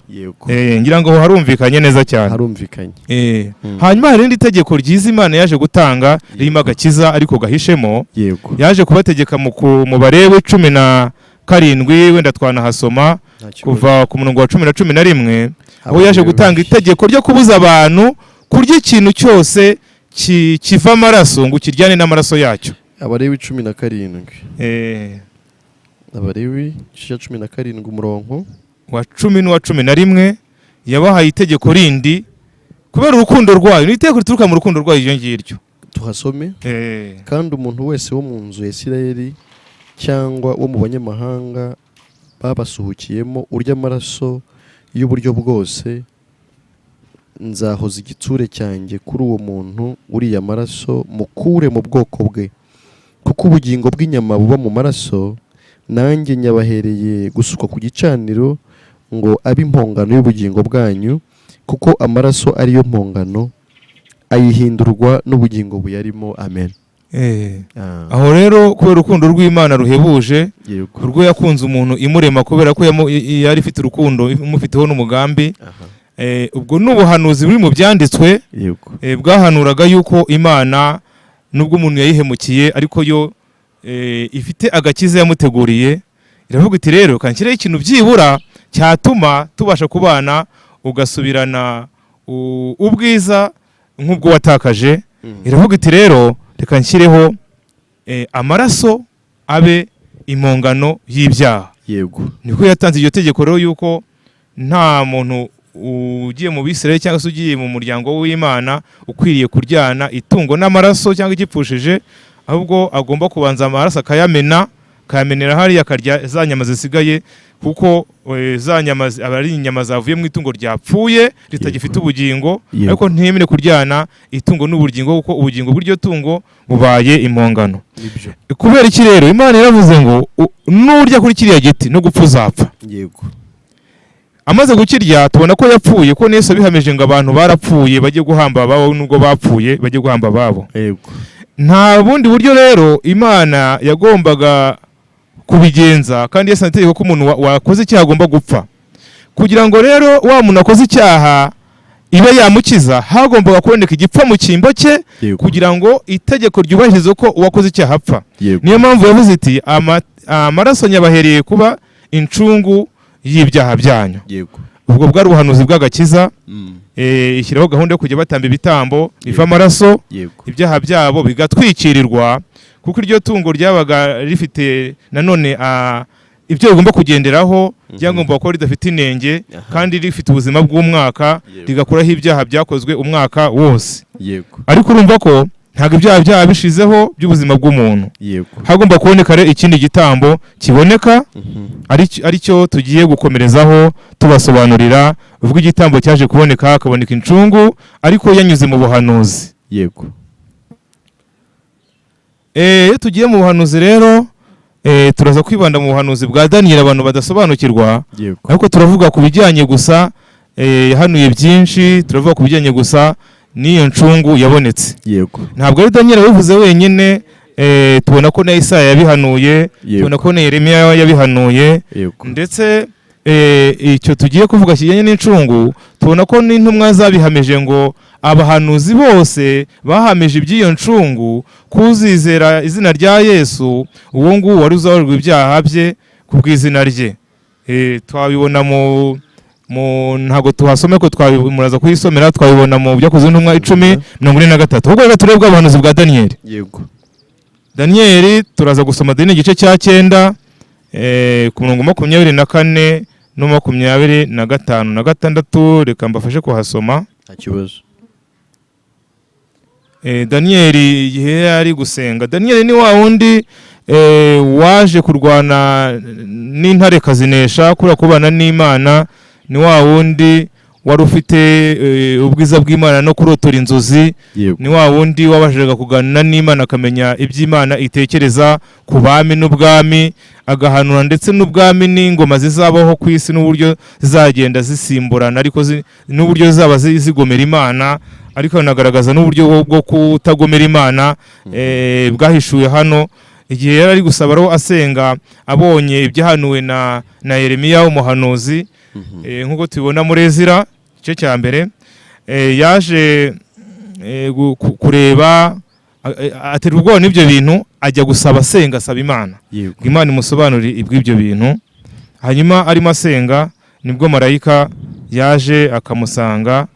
Ngira ngo harumvikanye neza cyane. Harumvikanye. Hanyuma hari irindi tegeko ryiza Imana yaje gutanga ririmo agakiza ariko gahishemo. Yaje kubategeka mu Balewi 17, wenda twanahasoma kuva ku murongo wa 10 na 11, aho yaje gutanga itegeko ryo kubuza abantu kurya ikintu cyose kiva amaraso ngo kiryane n'amaraso yacyo. Abalewi 17. Abalewi 17 umurongo wa 10 n'uwa 11 yabahaye itegeko rindi kubera urukundo rwayo. Ni itegeko rituruka mu rukundo rwayo iryo ngiryo. Tuhasome. Kandi umuntu wese wo mu nzu ya Isirayeli cyangwa wo mu banyamahanga babasuhukiyemo urya amaraso y'uburyo bwose, nzahoza igitsure cyanjye kuri uwo muntu uriya maraso mukure mu bwoko bwe, kuko ubugingo bw'inyama buba mu maraso, nanjye nyabahereye gusukwa ku gicaniro ngo abe impongano y'ubugingo bwanyu, kuko amaraso ariyo mpongano ayihindurwa n'ubugingo buyarimo. Amen. Aho rero kubera urukundo rw'Imana ruhebuje, urwo yakunze umuntu imurema kubera ko yari ifite urukundo imufiteho n'umugambi. Ubwo n'ubuhanuzi buri mu byanditswe bwahanuraga yuko Imana nubwo umuntu yayihemukiye ariko yo ifite agakiza yamuteguriye. Iravuga iti rero kanshyireho ikintu byibura cyatuma tubasha kubana, ugasubirana ubwiza nk'ubwo watakaje. Iravuga iti rero reka nshyireho amaraso abe impongano y'ibyaha. Niko yatanze iryo tegeko rero yuko nta muntu ugiye mu Bisirayeli cyangwa se ugiye mu muryango w'Imana ukwiriye kuryana itungo n'amaraso cyangwa igipfushije, ahubwo agomba kubanza amaraso akayamenera hariya akarya za nyama zisigaye, kuko za nyama abari inyama zavuye mu itungo ryapfuye ritagifite ubugingo, ariko ntiyemere kuryana itungo n'ubugingo, kuko ubugingo bw'iryo tungo bubaye impongano. Kubera iki rero Imana yaravuze ngo nurya kuri kiriya giti no gupfa uzapfa. Amaze gukirya tubona ko yapfuye, ko Yesu bihamije ngo abantu barapfuye bajye guhamba ababo, nubwo bapfuye bajye guhamba ababo. Nta bundi buryo rero Imana yagombaga kubigenza, kandi Yesu anategeka ko umuntu wakoze icyaha agomba gupfa. Kugira ngo rero wa muntu akoze icyaha ibe yamukiza, hagombaga kuboneka igipfa mu cyimbo cye kugira ngo itegeko ryubahirize ko uwakoze icyaha apfa. Niyo mpamvu yavuze iti amaraso nyabahereye kuba incungu y'ibyaha byanyu. Ubwo bwari ubuhanuzi bw'agakiza. Ishyiraho gahunda yo kujya batamba ibitambo biva amaraso, ibyaha byabo bigatwikirirwa, kuko iryo tungo ryabaga rifite nanone ibyo rigomba kugenderaho, ryagomba kuba ridafite inenge kandi rifite ubuzima bw'umwaka, rigakuraho ibyaha byakozwe umwaka wose. Ariko urumva ko ntabwo ibyaha byaba bishizeho by'ubuzima bw'umuntu. Hagomba kuboneka ikindi gitambo kiboneka, aricyo tugiye gukomerezaho tubasobanurira. Ubwo igitambo cyaje kuboneka, hakaboneka incungu, ariko yanyuze mu buhanuzi. Iyo tugiye mu buhanuzi rero, turaza kwibanda mu buhanuzi bwa Daniyeli abantu badasobanukirwa, ariko turavuga ku bijyanye gusa, yahanuye byinshi, turavuga ku bijyanye gusa n'iyo ncungu yabonetse. Ntabwo ari Daniyeli wabivuze wenyine, tubona ko na Isaya yabihanuye, tubona ko na Yeremiya yabihanuye, ndetse icyo tugiye kuvuga kijyanye n'incungu, tubona ko n'intumwa zabihamije ngo abahanuzi bose bahamije iby'iyo ncungu, kuzizera izina rya Yesu, uwo nguwo wari uzabarirwa ibyaha bye ku bw'izina rye. Twabibona ntabwo tuhasome ko muraza kuyisomera, twabibona mu byakozwe n'intumwa 10:43. Ubwo rero turebwa ubuhanuzi bwa Daniyeli. Daniyeli turaza gusoma Daniyeli igice cya 9 ku murongo 24 no 25 na 26. Reka mbafashe kuhasoma. Daniyeli igihe yari gusenga. Daniyeli ni wa wundi waje kurwana n'intare kazinesha, kubera kubana n'Imana. Ni wa wundi wari ufite ubwiza bw'Imana no kurotora inzozi. Ni wa wundi wabashaga kuganira n'Imana, akamenya iby'Imana itekereza ku bami n'ubwami, agahanura ndetse n'ubwami n'ingoma zizabaho ku isi n'uburyo zizagenda zisimburana, ariko n'uburyo zizaba zigomera Imana, ariko anagaragaza n'uburyo bwo kutagomera Imana bwahishuwe hano. Igihe yari ari gusaba ro asenga, abonye ibyahanuwe na Yeremiya umuhanuzi, nk'uko tubibona muri Ezira igice cya mbere, yaje kureba, aterwa ubwoba n'ibyo bintu, ajya gusaba asenga, asaba Imana, Imana imusobanurire ibw'ibyo bintu. Hanyuma arimo asenga, nibwo marayika yaje akamusanga,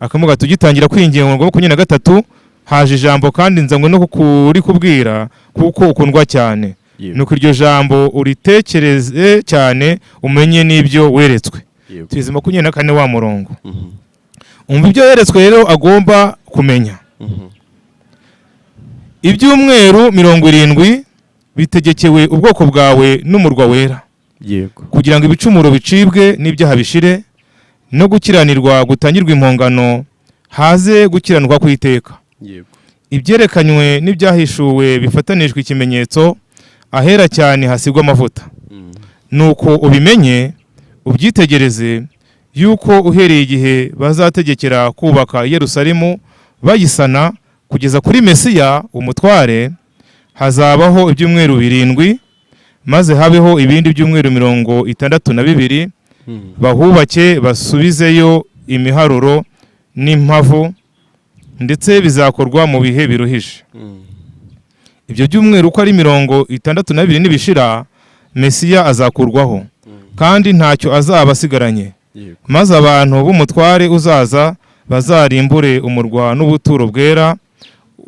akamuga tugitangira kwinginga ngo 23 haje ijambo kandi nzanywe no kuri kubwira kuko ukundwa cyane. Nuko iryo jambo uritekereze cyane, umenye n'ibyo weretswe. Tuzi 24 wa murongo. Umva ibyo yeretswe rero agomba kumenya. Ibyumweru 70 bitegekewe ubwoko bwawe n'umurwa wera, kugira ngo ibicumuro bicibwe n'ibyaha bishire, no gukiranirwa gutangirwa impongano, haze gukiranirwa kw'iteka. Ibyerekanywe n'ibyahishuwe bifatanijwe ikimenyetso, ahera cyane hasigwa amavuta. Nuko ubimenye, ubyitegereze, yuko uhereye igihe bazategekera kubaka Yerusalemu bayisana kugeza kuri Mesiya umutware, hazabaho ibyumweru 7, maze habeho ibindi byumweru 62, bahubake basubizeyo imiharuro n'impavu, ndetse bizakorwa mu bihe biruhije. Ibyo byumweru uko ari 62 nibishira, Mesiya azakurwaho, kandi ntacyo azaba asigaranye. Maze abantu b'umutware uzaza bazarimbure umurwa n'ubuturo bwera,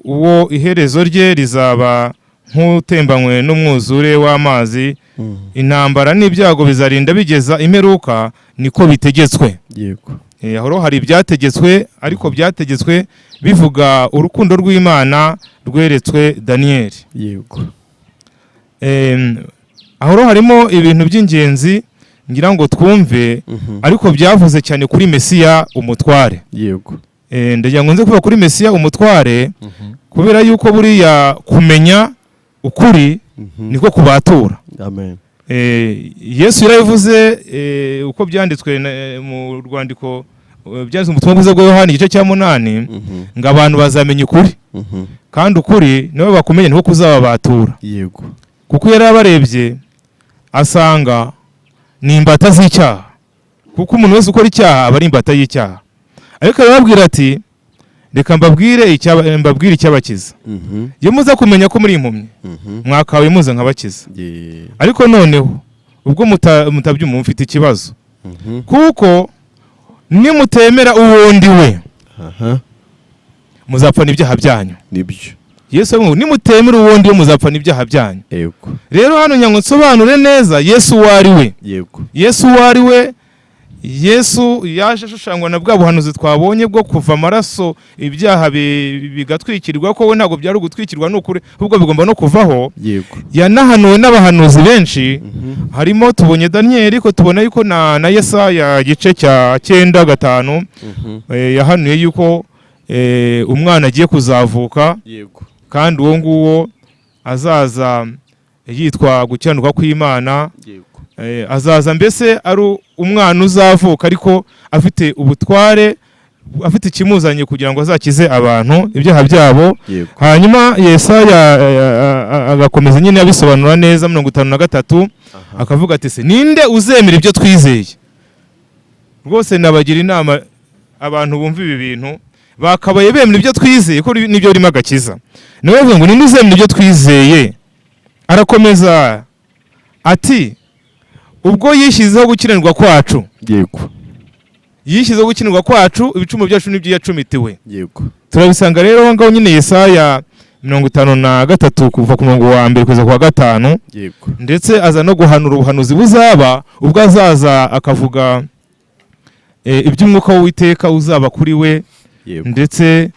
uwo iherezo rye rizaba nk'utembanywe n'umwuzure w'amazi. Intambara n'ibyago bizarinda bigeza imperuka, niko bitegetswe. Aho hari ibyategetswe, ariko byategetswe bivuga urukundo rw'Imana rweretswe Daniyeli. Aho harimo ibintu by'ingenzi ngira ngo twumve, ariko byavuze cyane kuri Mesiya umutware. Ndagira ngo nze kuvuga kuri Mesiya umutware, kubera yuko buriya kumenya ukuri niko kubatura. Yesu yaravuze uko byanditswe mu rwandiko byanditswe mu butumwa bwiza bwa Yohana igice cya 8, ngo abantu bazamenya ukuri, kandi ukuri nibo bakumenya niko kuzababatura. Kuko yarabarebye asanga ni imbata z'icyaha, kuko umuntu wese ukora icyaha aba ari imbata y'icyaha. ariko arababwira ati reka mbabwire icyabakiza. Iyo muza kumenya ko muri impumyi mwakabaye muze nkabakiza. Ariko noneho ubwo mutabyumva mufite ikibazo, kuko nimutemera uwundi we muzapfa n'ibyaha byanyu. Nibyo Yesu ngo nimutemera uwundi we muzapfa n'ibyaha byanyu. Yego. Rero hano nyango nsobanure neza Yesu wari we. Yego. Yesu wari we. Yesu yaje ashushanywa na bwa buhanuzi twabonye bwo kuva amaraso ibyaha bigatwikirwa, ko we ntabwo byari ugutwikirwa n'ukuri, ahubwo bigomba no kuvaho. Yego. Yanahanuwe n'abahanuzi benshi, harimo tubonye Daniel, ko tubona yuko na Yesaya gice cya 9:5 yahanuye yuko umwana agiye kuzavuka. Yego. Kandi uwo nguwo azaza yitwa gukiranuka kw'Imana. Yego. Azaza mbese ari umwana uzavuka ariko afite ubutware, afite ikimuzanye kugira ngo azakize abantu ibyaha byabo. Hanyuma Yesaya agakomeza nyine abisobanura neza 53 akavuga ati se ninde uzemera ibyo twizeye? Rwose nabagira inama abantu bumva ibi bintu bakabaye bemera ibyo twizeye ko nibyo birimo agakiza. Niwe avuga ngo ninde uzemera ibyo twizeye? Arakomeza ati ubwo yishyizeho gukiranirwa kwacu. Yego. Yishyizeho gukiranirwa kwacu, ibicumuro byacu n'ibyo yacumitiwe. Yego. Turabisanga rero aho ngaho nyine Yesaya 53 kuva ku murongo wa 1 kugeza ku wa 5. Yego. Ndetse aza no guhanura ubuhanuzi buzaba ubwo azaza akavuga iby'umwuka w'Uwiteka uzaba kuri we. Yego. Ndetse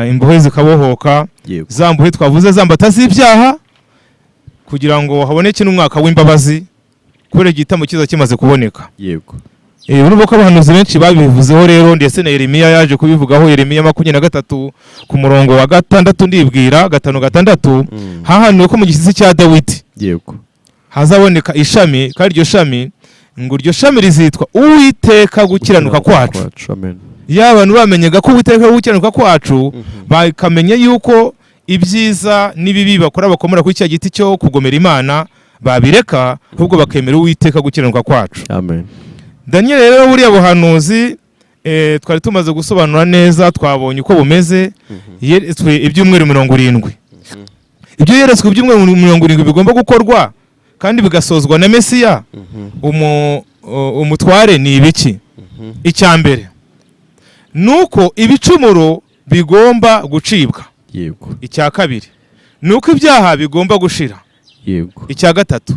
imbohe zikabohoka. Za mbohe twavuze zambata z'ibyaha kugira ngo haboneke n'umwaka w'imbabazi, kubera igitambo kiza kimaze kuboneka. Yego. Urumva ko abahanuzi benshi babivuzeho rero, ndetse na Yeremiya yaje kubivugaho. Yeremiya 23 ku murongo wa 6 ndibwira 5:6 hahanuwe ko mu gishyitsi cya Dawidi Yego. hazaboneka ishami, kandi iryo shami ngo iryo shami rizitwa Uwiteka gukiranuka kwacu. Amen. Y'abantu bamenyaga ko Uwiteka gukiranuka kwacu, bakamenya yuko ibyiza n'ibibi bakora bakomora kuri cya giti cyo kugomera Imana babireka, ahubwo bakemera Uwiteka gukiranuka kwacu. Amen. Daniel rero buriya buhanuzi twari tumaze gusobanura neza, twabonye uko bumeze. Yeretswe ibyumweru 70. Ibyo yeretswe ibyumweru 70 bigomba gukorwa kandi bigasozwa na Mesiya. Umutware ni ibiki? Icyambere nuko ibicumuro bigomba gucibwa. Yego. Icya kabiri nuko ibyaha bigomba gushira. Yego. Icya gatatu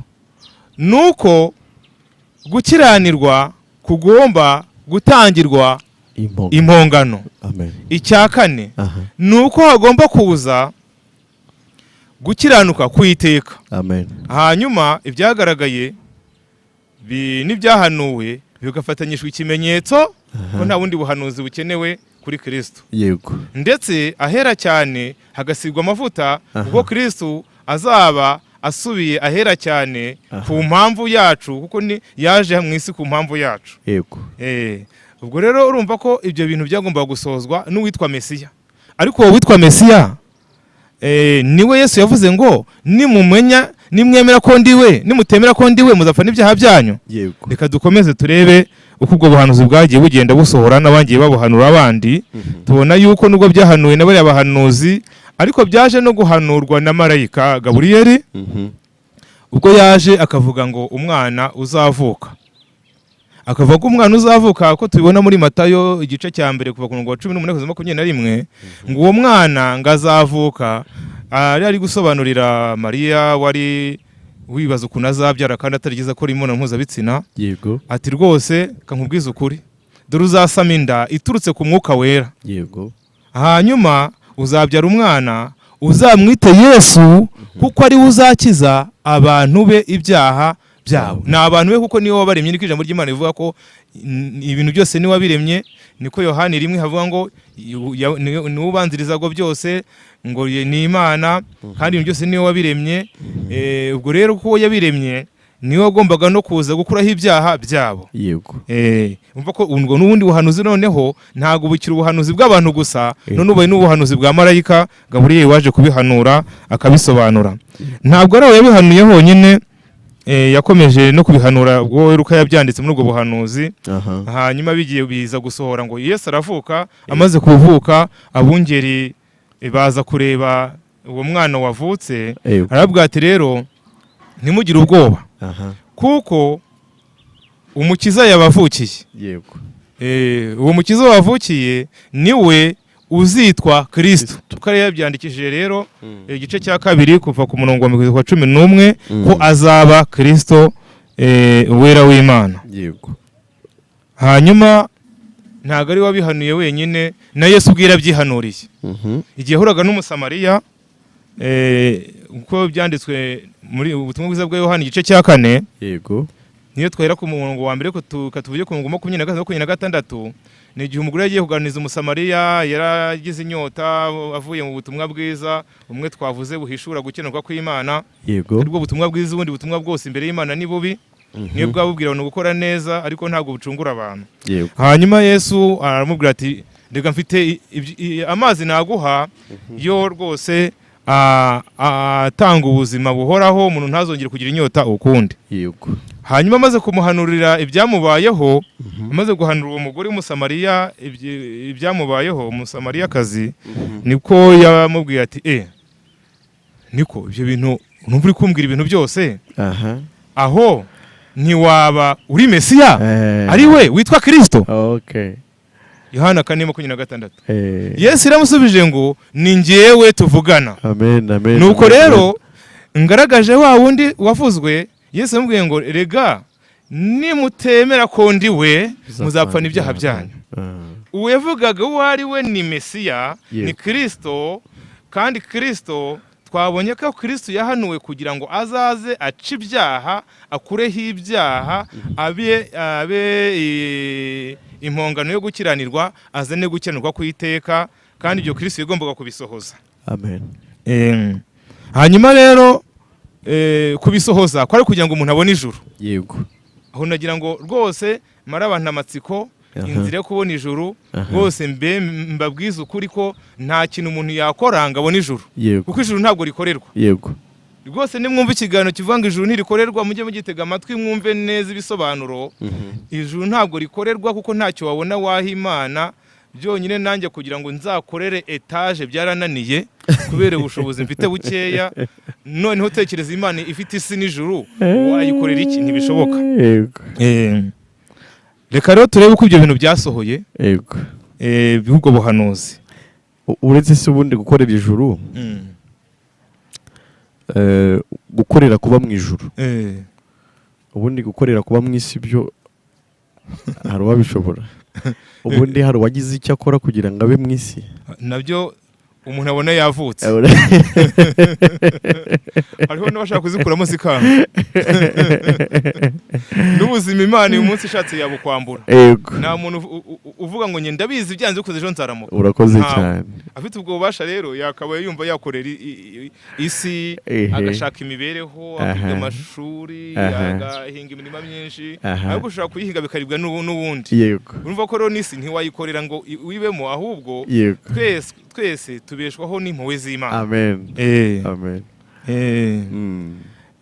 nuko gukiranirwa kugomba gutangirwa impongano. Amen. Icya kane nuko hagomba kuza gukiranuka kw'Iteka. Amen. Hanyuma ibyagaragaye n'ibyahanuwe bigafatanyishwa ikimenyetso ko nta bundi buhanuzi bukenewe kuri Kristo. Yego. Ndetse ahera cyane hagasigwa amavuta, ubwo Kristo azaba asubiye ahera cyane ku mpamvu yacu, kuko ni yaje mu isi ku mpamvu yacu. Yego. Ubwo rero urumva ko ibyo bintu byagomba gusozwa n'uwitwa Mesiya. Ariko uwo witwa Mesiya niwe Yesu yavuze ngo nimwemera ko ndiwe, nimutemera ko ndiwe muzapfa n'ibyaha byanyu. Yego. Reka dukomeze turebe uko ubwo buhanuzi bwagiye bugenda busohora n'abangiye babuhanura abandi. Tubona yuko nubwo byahanuwe n'abari abahanuzi, ariko byaje no guhanurwa na marayika Gaburiyeli. Ubwo yaje akavuga ngo umwana uzavuka, akavuga ko umwana uzavuka, ko tubibona muri Matayo igice cya 1 kuva ku murongo wa 18-21, ngo uwo mwana ngazavuka. Ari gusobanurira Mariya wari wibaza ukuntu azabyara kandi atarigeze akora imibonano mpuzabitsina. Yego. Ati rwose kankubwiza ukuri, dore uzasama inda iturutse ku mwuka wera. Yego. Hanyuma uzabyara umwana uzamwite Yesu, kuko ari we uzakiza abantu be ibyaha byabo. Ni abantu be kuko niwe wabaremye. Niko ijambo ry'Imana rivuga ko ibintu byose niwe wabiremye. Niko Yohana 1 havuga ngo niwe ubanzirizago byose, ngo ni Imana, kandi ibintu byose niwe wabiremye. Ubwo rero ko yabiremye niwe wagombaga no kuza gukuraho ibyaha byabo. Yego. Umva ko ngo n'ubundi buhanuzi noneho ntago bukira ubuhanuzi bw'abantu gusa, none ubaye n'ubuhanuzi bwa marayika Gaburiyeli waje kubihanura akabisobanura. Ntabwo ari yabihanuye honyine, yakomeje no kubihanura ubwo Luka yabyanditse muri ubwo buhanuzi. Hanyuma bigiye biza gusohora ngo Yesu aravuka. Amaze kuvuka abungeri baza kureba uwo mwana wavutse. Arabwira ati rero ntimugire ubwoba kuko umukiza yabavukiye. Yego. Uwo mukiza wavukiye niwe uzitwa Kristo. Tukari yabyandikishije rero igice cya 2 kuva ku murongo wa 11 ko azaba Kristo uwera w'Imana. Yego. Hanyuma ntago ari wabihanuye wenyine, na Yesu ubwira byihanuriye. Igihe huraga n'umusamariya uko byanditswe muri ubutumwa bwiza bwa Yohana igice cya 4. Yego. Niyo twahera ku murongo wa mbere ko tuvuye ku murongo 25-26. Ni igihe umugore yagiye kuganiriza umusamariya, yaragize inyota avuye mu butumwa bwiza umwe twavuze buhishura gukenerwa kw'Imana. Yego. Ubwo butumwa bwiza ubundi butumwa bwose imbere y'Imana ni bubi. Niyo bwabubwira abantu gukora neza ariko ntabwo bucungura abantu. Yego. Hanyuma Yesu aramubwira ati ndega mfite amazi naguha yo rwose atanga ubuzima buhoraho, umuntu ntazongere kugira inyota ukundi. Yego. Hanyuma amaze kumuhanurira ibyamubayeho, amaze guhanura uwo mugore w'umusamariya ibyamubayeho, umusamariyakazi, niko yamubwiye ati niko ibyo bintu numva uri kumbwira ibintu byose. Aho ntiwaba uri Mesiya ari we witwa Kristo. Okay. Yohana 4:26. Yesu iramusubije ngo ni njyewe tuvugana. Amen, amen. Nuko rero ngaragaje wa wundi wavuzwe. Yesu yamubwiye ngo rega nimutemera ko ndi we muzapfana ibyaha byanyu. Uwo yavugaga uwo ari we ni Mesiya, ni Kristo. Kandi Kristo twabonye ko Kristo yahanuwe kugira ngo azaze aca ibyaha, akureho ibyaha, abe impongano yo gukiranirwa, azane gukenurwa kw'iteka, kandi ibyo Kristo yagombaga kubisohoza. Amen. Hanyuma rero kubisohoza kwari kugira ngo umuntu abone ijuru. Yego. Aho nagira ngo rwose mara abantu amatsiko inzira yo kubona ijuru rwose mbabwiza ukuri ko nta kintu umuntu yakora ngo abone ijuru. Kuko ijuru ntabwo rikorerwa. Yego. Rwose nimwumva ikiganiro kivuga ngo ijuru ntirikorerwa, mujye mugitega amatwi mwumve neza ibisobanuro. Ijuru ntabwo rikorerwa kuko ntacyo wabona waha Imana. Byonyine nanjye kugira ngo nzakorere etage byarananiye kubera ubushobozi mfite bukeya. Noneho tekereza Imana ifite isi n'ijuru, wayikorera iki? Ntibishoboka. Yego. Reka rero turebe uko ibyo bintu byasohoye. Yego. Ubwo buhanuzi. Uretse se ubundi gukorera ijuru, gukorera kuba mu ijuru, ubundi gukorera kuba mu isi byo hari uwabishobora? Ubundi hari uwagize icyo akora kugira ngo abe mu isi? Nabyo umuntu abona yavutse. Hariho n'abashaka kuzikuramo zikanga. N'ubuzima Imana uyu munsi ishatse yabukwambura. Nta muntu uvuga ngo njye ndabizi byanze ukoze ejo nzaramuka. Urakoze cyane. Afite ubwo bubasha rero yakabaye yumva yakorera isi, agashaka imibereho, akiga amashuri, agahinga imirima myinshi, ariko ushobora kuyihinga bikaribwa n'ubundi. Urumva ko rero n'isi ntiwayikorera ngo wibemo, ahubwo twese tubeshwaho n'impuhwe z'Imana. Amen. Amen.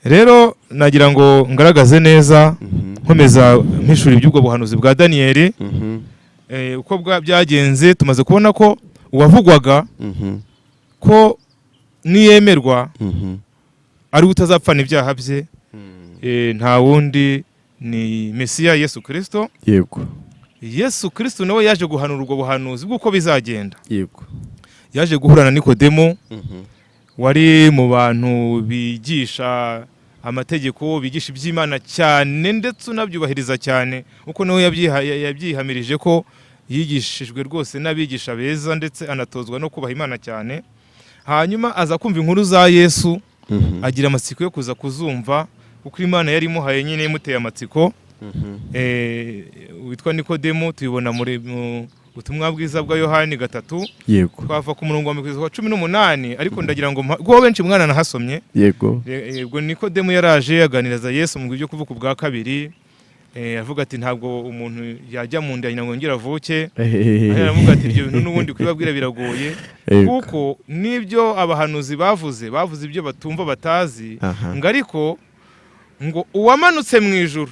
Rero nagira ngo ngaragaze neza nkomeza mpishura iby'ubwo buhanuzi bwa Daniyeli. Uko byagenze tumaze kubona ko uwavugwaga ko niyemerwa ari utazapfana ibyaha bye nta wundi ni Mesiya Yesu Kristo. Yego. Yesu Kristo nawe yaje guhanura ubwo buhanuzi bw'uko bizagenda. Yego. Yaje guhura na Nikodemo wari mu bantu bigisha amategeko, bigisha iby'Imana cyane ndetse unabyubahiriza cyane, uko nawe yabyihamirije ko yigishijwe rwose n'abigisha beza ndetse anatozwa no kubaha Imana cyane. Hanyuma aza kumva inkuru za Yesu, agira amatsiko yo kuza kuzumva kuko Imana yari imuhaye nyine imuteye amatsiko. Witwa Nikodemo, tuyibona muri ubutumwa bwiza bwa Yohana 3. Yego. Twava ku murongo wa 18, ariko ndagira ngo go benshi mwana nahasomye. Yego. Yego. Nikodemo yaraje yaganiriza Yesu mu byo kuvuka bwa kabiri. Avuga ati ntabwo umuntu yajya mu nda nyina ngo ngire avuke. Aravuga ati ibyo bintu n'ubundi kwibabwira biragoye kuko nibyo abahanuzi bavuze ibyo batumva batazi. Ariko ngo uwamanutse mu ijuru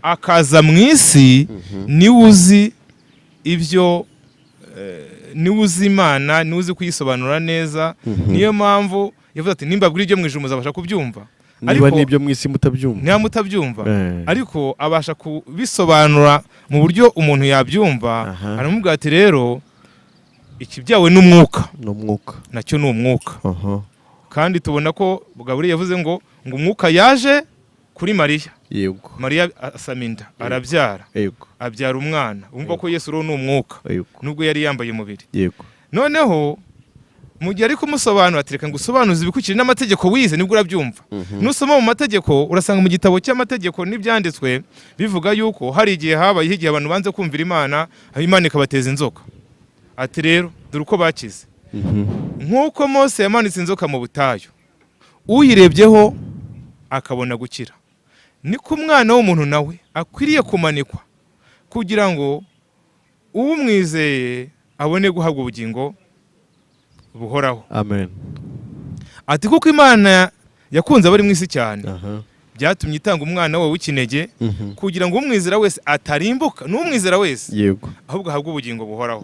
akaza mu isi niwe uzi ibyo, niwe uzi Imana, niwe uzi kuyisobanura neza. Niyo mpamvu yavuze ati nimbabwira ibyo mu ijuru muzabasha kubyumva, niba n'ibyo mu isi mutabyumva, niba mutabyumva ariko abasha kubisobanura mu buryo umuntu yabyumva. aramubwira ati rero iki byawe n'umwuka, nacyo ni umwuka. kandi tubona ko Gaburiyeli yavuze ngo umwuka yaje kuri Mariya. Yego. Mariya asama inda, arabyara, abyara umwana. Umva ko Yesu rero ni umwuka, nubwo yari yambaye umubiri. Yego. Noneho mu gihe ari kumusobanura atereka ngo usobanuze ibikurikije n'amategeko wize nibwo urabyumva. Nusoma mu mategeko urasanga mu gitabo cy'amategeko n'ibyanditswe bivuga yuko hari igihe habaye igihe abantu banze kumvira Imana, Imana ikabateza inzoka. Ati rero dore uko bakize. Nk'uko Mose yamanitse inzoka mu butayu, uyirebyeho akabona gukira, niko umwana w'umuntu nawe akwiriye kumanikwa kugira ngo umwizeye abone guhabwa ubugingo buhoraho. Amen. Ati kuko Imana yakunze abari mu isi cyane, byatumye itanga umwana wawe w'ikinege kugira ngo umwizera wese atarimbuka, n'umwizera wese ahubwo ahabwe ubugingo buhoraho.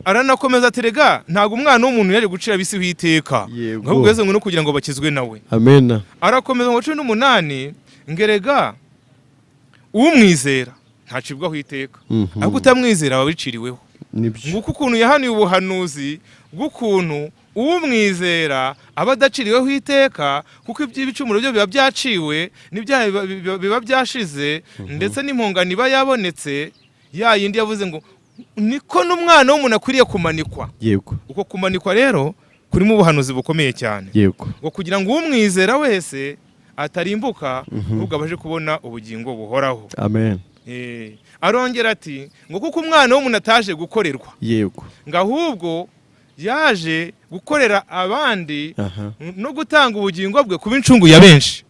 Aranakomeza ati rega ntabwo umwana w'umuntu yaje gucira abisi w'iteka, ahubwo yeze ngo no kugira ngo bakizwe nawe. Amen. Arakomeza ngo 18 ngerega umwizera ntacibwaho iteka, ahubwo utamwizera ababiciriweho. Nguko ukuntu yahanuye ubuhanuzi bw'ukuntu umwizera aba adaciriweho iteka, kuko iby'ibicumuro byo biba byaciwe, n'ibyaha biba byashize, ndetse n'impongano iba yabonetse. Ya yindi yavuze ngo niko n'umwana w'umuntu akwiriye kumanikwa. Yego. Uko kumanikwa rero kurimo ubuhanuzi bukomeye cyane. Yego. Ngo kugira ngo umwizera wese atarimbuka, ahubwo abaje kubona ubugingo buhoraho. Amen. Arongera ati ngo kuko umwana w'umuntu ataje gukorerwa, yego, ngo ahubwo yaje gukorera abandi no gutanga ubugingo bwe kuba incungu ya benshi.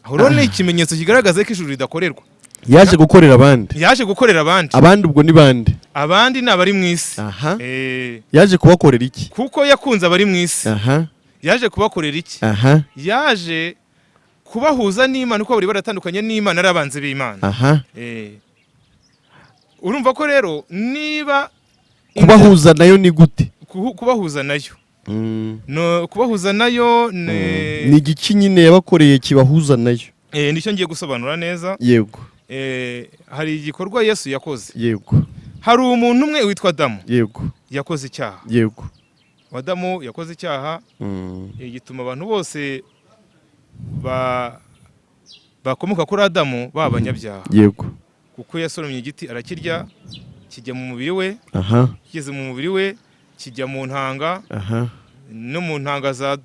Aho rero ni ikimenyetso kigaragaza ko ijuru ridakorerwa. Yaje gukorera abandi. Yaje gukorera abandi. Abandi ubwo ni bande? Abandi ni abari mu isi. Yaje kubakorera iki? Kuko yakunze abari mu isi. Yaje kubakorera iki? Yaje kubahuza n'Imana, uko bari baratandukanye n'Imana ari abanzi b'Imana. Urumva ko rero niba kubahuza nayo ni gute? Kubahuza nayo no kubahuza nayo ni igiki nyine yabakoreye kibahuza nayo? Nicyo ngiye gusobanura neza. Yego. Hari igikorwa Yesu yakoze. Yego. Hari umuntu umwe witwa Adamu. Yego. Yakoze icyaha. Yego. Adamu yakoze icyaha, gituma abantu bose bakomoka kuri Adamu babanyabyaha. Yego. Kuko yasoromye igiti arakirya, kijya mu mubiri we, kigeze mu mubiri we kijya mu ntanga, no mu ntanga za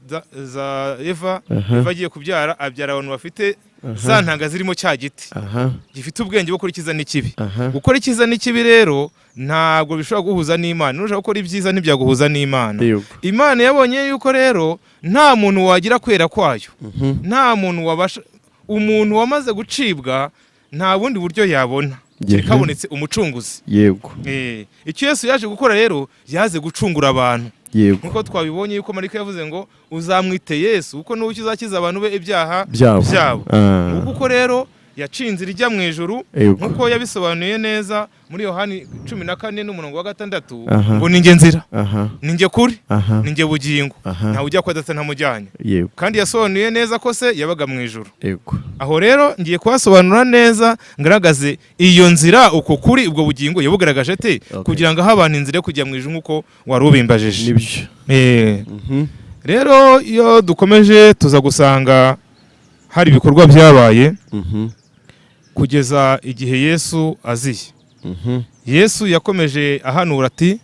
Eva. Eva agiye kubyara abyara abantu bafite za ntanga zirimo cya giti, gifite ubwenge bwo gukora icyiza n'ikibi. Gukora icyiza n'ikibi rero ntabwo bishobora guhuza n'Imana. Nushaka gukora ibyiza ntibyaguhuza n'Imana. Imana yabonye yuko rero nta muntu wagira kwera kwayo, nta muntu wabasha, umuntu wamaze gucibwa nta bundi buryo yabona kabonetse umucunguzi. Yego. Icyo Yesu yaje gukora rero, yaze gucungura abantu. Yego. Nkuko twabibonye yuko Marika yavuze ngo uzamwite Yesu kuko niwe uzakiza abantu be ibyaha byabo. Kuko rero yacinze rijya mu ijuru, nkuko yabisobanuye neza muri Yohani 14:6 ngo ninjye nzira, ninjye kuri, ninjye bugingo, nta ujya kwa Data ntamujyanye. Kandi yasobanuye neza ko se yabaga mu ijuru. Aho rero ngiye kuhasobanura neza, ngaragaze iyo nzira, uko kuri, ubwo bugingo yabugaragaje te kugira ngo abantu inzira yo kujya mu ijuru nkuko wari ubimbajije. Rero iyo dukomeje tuza gusanga hari ibikorwa byabaye kugeza igihe Yesu aziye. Yesu yakomeje ahanura ati,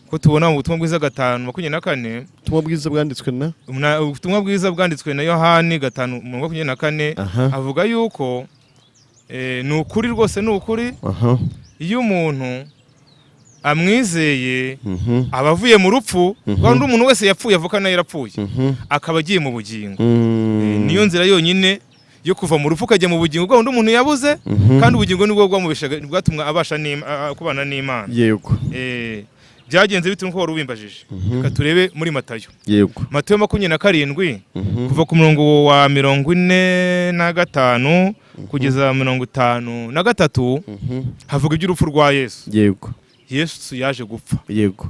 ko tubona mu butumwa bwiza 5:24, ubutumwa bwiza bwanditswe na ubutumwa bwiza bwanditswe na Yohani 5:24, avuga yuko ni ukuri rwose, ni ukuri, iyo umuntu amwizeye abavuye mu rupfu, kandi umuntu wese yapfuye avuka nayo yarapfuye, akaba agiye mu bugingo. Niyo nzira yonyine yo kuva mu rupfu kajya mu bugingo, kandi umuntu yabuze, kandi ubugingo nibwo bwatumwa abasha kubana n'Imana. Yego. byagenze bite nuko wari ubimbajije. Reka turebe muri Matayo. Yego. Matayo 27 kuva ku murongo wa 45 kugeza 53 havuga iby'urupfu rwa Yesu. Yego. Yesu yaje gupfa. Yego.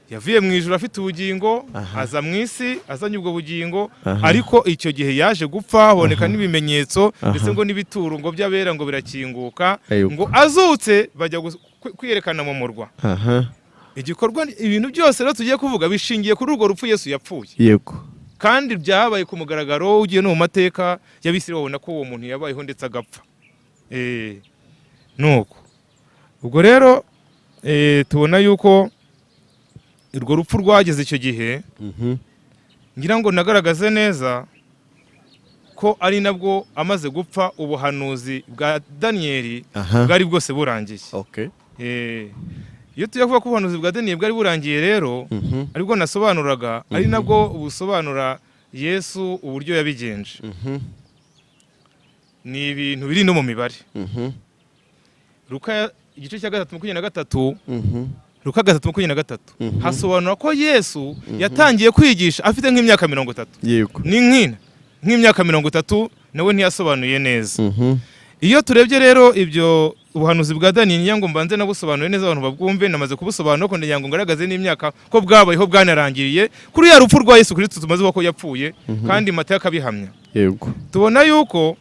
Yavuye mu ijuru afite ubugingo, aza mu isi azanye ubwo bugingo, ariko icyo gihe yaje gupfa, haboneka n'ibimenyetso ndetse ngo n'ibituro ngo by'abera ngo birakinguka, ngo azutse bajya kwiyerekana mu murwa. Igikorwa ibintu byose rero tugiye kuvuga bishingiye kuri urwo rupfu Yesu yapfuye. Yego. Kandi byabaye ku mugaragaro, ugiye no mu mateka y'Abisirayeli babona ko uwo muntu yabayeho ndetse agapfa. Nuko ubwo rero tubona yuko urwo rupfu rwageze icyo gihe, ngira ngo nagaragaze neza ko ari nabwo amaze gupfa ubuhanuzi bwa Daniyeli bwari bwose burangiye. Iyo tugiye kuvuga ko ubuhanuzi bwa Daniyeli bwari burangiye rero, aribwo nasobanuraga, ari nabwo busobanura Yesu uburyo yabigenje. Ni ibintu biri no mu mibare. Luka igice cya 3:23, Luka 3:23 hasobanura ko Yesu yatangiye kwigisha afite nk'imyaka 30. Yego. Ni nk'imyaka 30 nawe ntiyasobanuye neza. Iyo turebye rero ibyo ubuhanuzi bwa Daniyeli yango mbanze nabusobanuye neza abantu babwumve, namaze kubusobanura ko nyango ngaragaze n'imyaka ko bwabayeho bwanarangiriye kuri ya rupfu rwa Yesu Kristo tumaze ko yapfuye, kandi Matayo akabihamya. Yego. Tubona yuko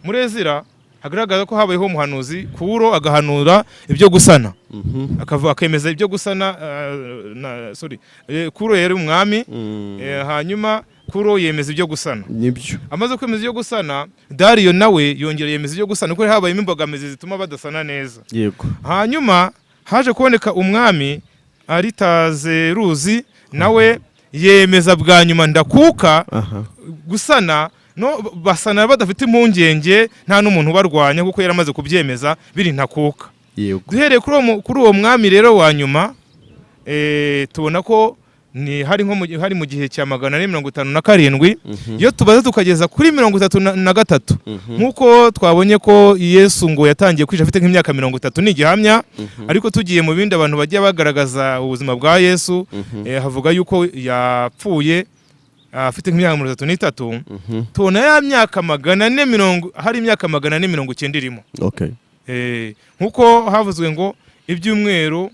muri Ezira hagaragaza ko habayeho umuhanuzi Kuro agahanura ibyo gusana. Akavuga akemeza ibyo gusana, Kuro yari umwami, hanyuma Kuro yemeza ibyo gusana. Nibyo. Amaze kwemeza ibyo gusana, Dariyo nawe yongera yemeza ibyo gusana kuko habayemo imbogamizi zituma badasana neza. Yego. Hanyuma haje kuboneka umwami Aritazeruzi, nawe yemeza bwa nyuma ndakuka gusana, no basana badafite impungenge, nta n'umuntu barwanya kuko yaramaze kubyemeza biri ntakuka. Yego. Duhereye kuri uwo mwami rero wa nyuma, tubona ko ni hari mu gihe cya 457. Iyo tubaza tukageza kuri 33 nkuko twabonye ko Yesu ngo yatangiye kwisha afite nk'imyaka 30 ni gihamya, ariko tugiye mu bindi abantu bagiye bagaragaza ubuzima bwa Yesu, havuga yuko yapfuye afite nk'imyaka 33. Tubona ya myaka 440, hari imyaka 490 irimo. Nkuko havuzwe ngo ibyumweru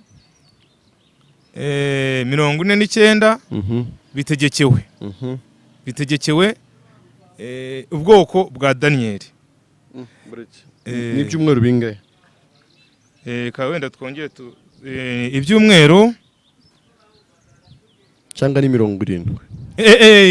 49 bitegekewe ubwoko bwa Daniyeli. N'ibyumweru bingahe? Ka wenda twongeye ibyumweru cyangwa ni 70.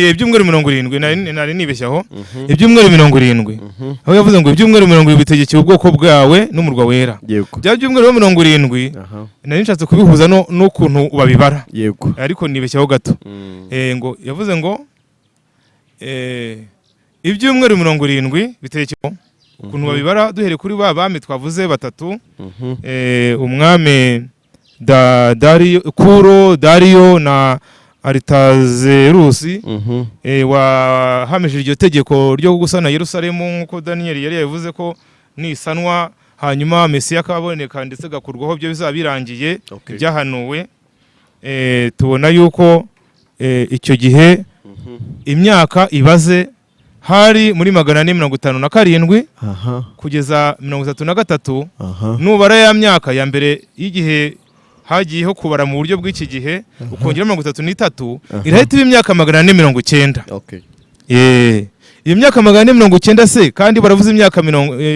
Ibyumweru 70 nari nibeshyaho. Ibyumweru 70 aho yavuze ngo ibyumweru 70 bitegekeye ubwoko bwawe n'umurwa wera. Bya byumweru 70 nari nshatse kubihuza n'ukuntu babibara. Yego. Ariko nibeshyaho gato. Ngo yavuze ngo ibyumweru 70 bitegekeye ukuntu babibara, duhere kuri bami twavuze batatu, umwami Kuro, Dariyo na Aritazeruzi, wahamije iryo tegeko ryo gusana Yerusalemu nkuko Daniyeli yari yavuze ko nisanwa hanyuma Mesiya akaboneka ndetse gakurwaho byo bizaba birangiye byahanuwe. Tubona yuko icyo gihe imyaka ibaze hari muri 457 kugeza 33. Nubara ya myaka ya mbere y'igihe hagiyeho kubara mu buryo bw'iki gihe ukongera 33 irahita imyaka 490. Iyo myaka 490 se kandi baravuze imyaka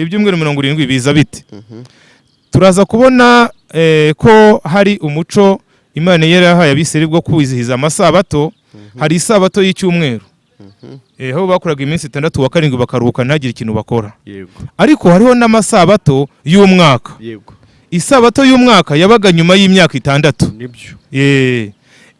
ibyumweru 70 biza bite? Turaza kubona ko hari umuco Imana yari yahaye Abisirayeli bwo kwizihiza amasabato. Hari isabato y'icyumweru, aho bakoraga iminsi 6 wa karindwi bakaruhuka ntagire ikintu bakora. Ariko hariho n'amasabato y'umwaka. Isabato y'umwaka yabaga nyuma y'imyaka 6. Nibyo.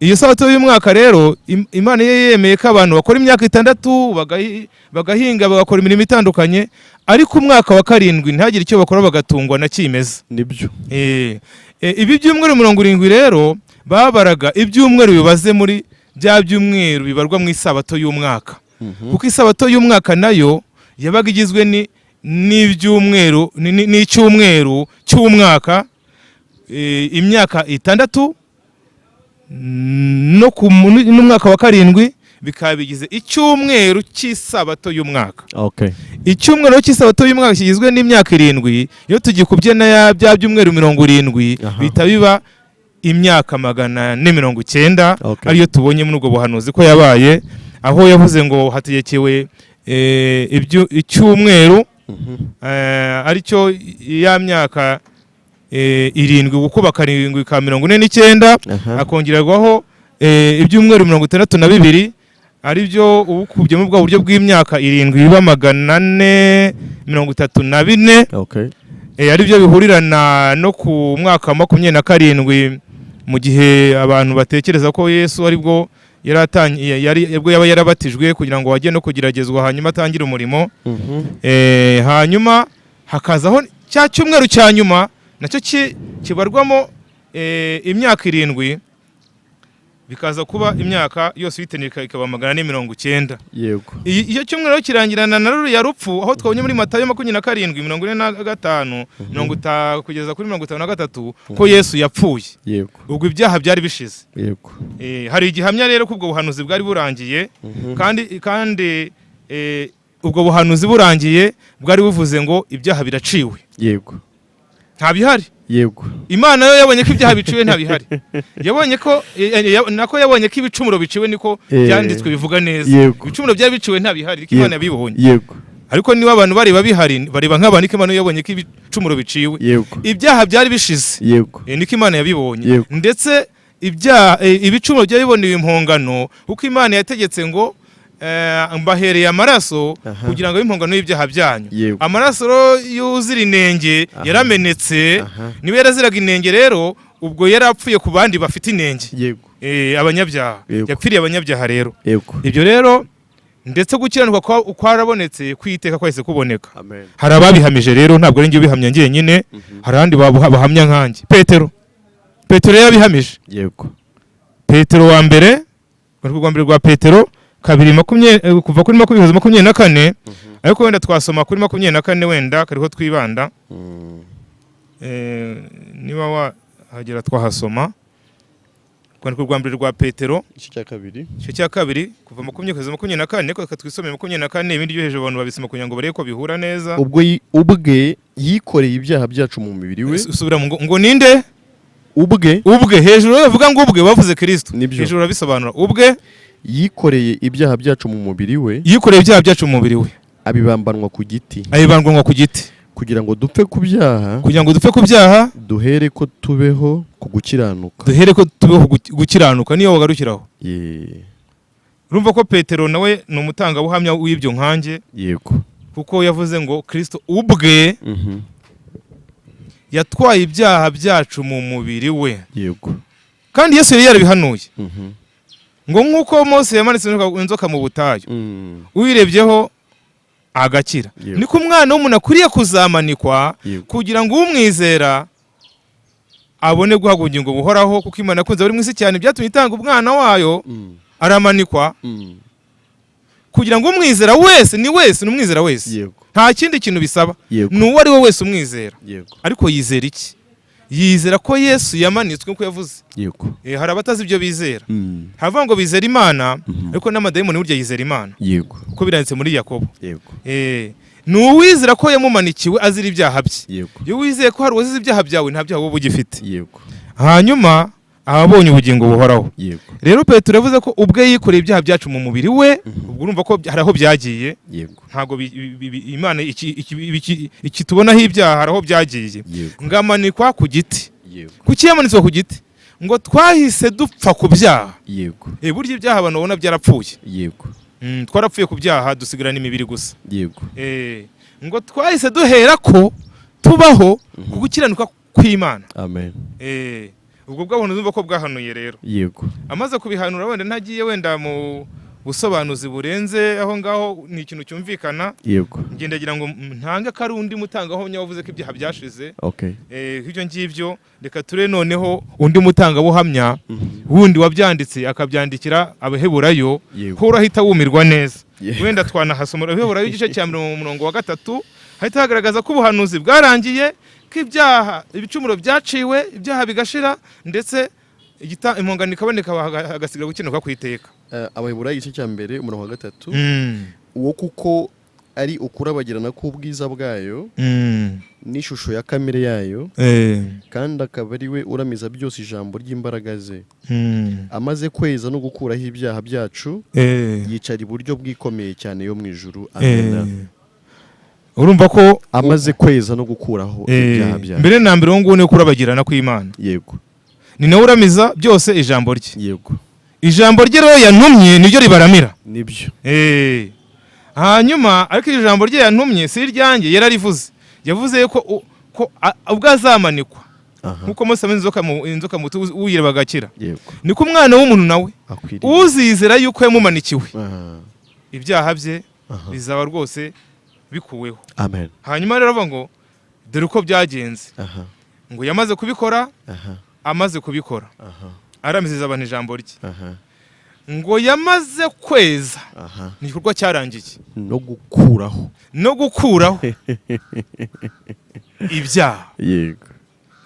Iyo sabato y'umwaka rero Imana yemeye ko abantu bakora imyaka 6 bagahinga bagakora imirimo itandukanye, ariko umwaka wa karindwi ntagire icyo bakora bagatungwa na kimeza. Nibyo. Ibi byumweru 70 rero babaraga ibyumweru bibaze muri bya byumweru bibarwa mu isabato y'umwaka. Kuko isabato y'umwaka nayo yabaga igizwe n'ibyumweru n'icyumweru cy'umwaka. imyaka 6 n'umwaka wa 7 bikaba bigize icyumweru cy'isabato y'umwaka. Icyumweru cy'isabato y'umwaka kigizwe n'imyaka 7, iyo tugikubye na bya byumweru 70 bita biba imyaka 490. Ariyo tubonye muri ubwo buhanuzi ko yabaye, aho yavuze ngo hategekewe icyumweru aricyo ya myaka 7 gukuba 7 ka 49, akongererwaho ibyumweru 62 aribyo ubukubye mu bwa buryo bw'imyaka 7 biba 434. Aribyo bihurirana no ku mwaka wa 27 mu gihe abantu batekereza ko Yesu aribwo yaba yarabatijwe kugira ngo wajye no kugeragezwa hanyuma atangira umurimo. Hanyuma hakazaho cya cyumweru cya nyuma nacyo kibarwamo imyaka 7, bikaza kuba imyaka yose yitenika ikaba 490. Iyo cyumweru kirangirana na ruriya rupfu, aho twabonye muri Matayo 27:45 kugeza kuri 53 ko Yesu yapfuye. Ubwo ibyaha byari bishize. Hari igihamya rero ko ubwo buhanuzi bwari burangiye, kandi ubwo buhanuzi burangiye bwari buvuze ngo ibyaha biraciwe. Nta bihari. Imana yo yabonye ko ibyaha biciwe nta bihari. Yabonye ko yabonye ko ibicumuro biciwe, niko byanditswe bivuga neza. Ibicumuro byari biciwe nta bihari, Imana yabibonye. Ariko niba abantu bareba bihari, bareba nk'abantu ko Imana yabonye ko ibicumuro biciwe. Ibyaha byari bishize, niko Imana yabibonye. Ndetse ibicumuro byabiboneye impongano, kuko Imana yategetse ngo mbahereye amaraso kugira ngo impongano y'ibyaha byanyu. Amaraso yuzira inenge yaramenetse, niba yaraziraga inenge rero ubwo yarapfuye ku bandi bafite inenge, abanyabyaha. Yapfiriye abanyabyaha rero. Ibyo rero ndetse gukiranuka kwarabonetse, kwiteka kwahise kuboneka. Hari ababihamije rero, ntabwo ari njye ubihamya njyenyine, hari abandi bahamya nkanjye. Petero yabihamije. Petero wa mbere, urwo mbere rwa Petero kuva kuri 24, ariko wenda twasoma kuri 24 wenda kariho twibanda. Niba wahagera twahasoma kwandika urwa mbere rwa Petero igice cya kabiri kuva 24, reka twisome 24, ibindi byo hejuru abantu babisoma kugira ngo barebe ko bihura neza. ubwe yikoreye ibyaha byacu mu mubiri we. Usubira ngo ninde? Ubwe hejuru bavuga ngo ubwe bavuze Kristo, hejuru abisobanura ubwe yikoreye ibyaha byacu mu mubiri we. Abibambanwa ku giti. Kugira ngo dupfe ku byaha, duhere ko tubeho ku gukiranuka. Niyo wagarukiraho. Urumva ko Petero nawe ni umutangabuhamya w'ibyo nkanjye. Kuko yavuze ngo Kristo ubwe yatwaye ibyaha byacu mu mubiri we. Kandi Yesu yari yarabihanuye. Ngo nkuko Mose yamanitse inzoka mu butayu, uyirebyeho agakira, niko umwana w'umuntu akwiriye kuzamanikwa, kugira ngo umwizera abone guhabwa ubugingo buhoraho. Kuko Imana yakunze abari mu isi cyane, byatumye itanga umwana wayo, aramanikwa kugira ngo umwizera wese, ni umwizera wese, nta kindi kintu bisaba, n'uwo ari we wese umwizera. Ariko yizera iki? Yizera ko Yesu yamanitswe nko yavuze. Hari abatazi ibyo bizera. Havuga ngo bizera Imana, ariko n'amadayimoni burya yizera Imana. Uko biranditse muri Yakobo. N'uwizera ko yamumanikiwe azira ibyaha bye. Iyo wizeye ko hari uwazize ibyaha byawe, nta byaha wowe ugifite. Hanyuma ababonye ubugingo buhoraho. Rero Petero yavuze ko ubwe yikoreye ibyaha byacu mu mubiri we. Ubwo urumva ko hari aho byagiye. Ntago Imana iki tubonaho ibyaha hari aho byagiye. Ngamanikwa ku giti. Kuki yamanitswe ku giti? Ngo twahise dupfa ku byaha. Burya ibyaha abantu babona byarapfuye. Twarapfuye ku byaha, dusigarana imibiri gusa. Ngo twahise duhera ko tubaho ku gukiranuka kw'Imana. Ubwo bw'abantu numva ko bwahanuye rero. Amaze kubihanura wenda ntagiye wenda mu busobanuzi burenze aho ngaho, ni ikintu cyumvikana. Ngendagira ngo ntange ko ari undi mutangabuhamya wavuze ko ibyaha byashize. Ibyo ngibyo reka ture noneho undi mutangabuhamya wundi wabyanditse akabyandikira Abaheburayo, ko urahita wumirwa neza. Wenda twanahasomera Abaheburayo igice cya 3 hahita hagaragaza ko ubuhanuzi bwarangiye, ko ko ibicumuro byaciwe, ibyaha bigashira, ndetse impongano ikaboneka hagasigara gukinuka kw'iteka. Abaheburayo igice cya mbere umurongo wa 3, uwo kuko ari ukurabagirana k'ubwiza bwayo n'ishusho ya kamere yayo, kandi akaba ari we uramiza byose ijambo ry'imbaraga ze, amaze kweza no gukuraho ibyaha byacu, yicara iburyo bw'ikomeye cyane yo mu ijuru. Amen. Urumva ko amaze kweza no gukuraho ibyaha byacu. Mbere na mbere ngo ne kurabagirana kw'Imana. Yego. Ni nawe uramiza byose ijambo rye. Yego. Ijambo rye rero yantumye niryo ribaramira. Nibyo. Hanyuma ariko ijambo rye yantumye si iryanjye, yararivuze. Yavuze ko ubwo azamanikwa. Nkuko Mose inzoka mutu uyireba agakira. Niko umwana w'umuntu nawe uzizera yuko yamumanikiwe, ibyaha bye bizaba rwose bikuweho. Amen. Hanyuma rero avuga ngo dore uko byagenze. Ngo yamaze kubikora, amaze kubikora, aramiziza abantu ijambo rye. Ngo yamaze kweza, ni igikorwa cyarangiye, no gukuraho ibyaha. Yego.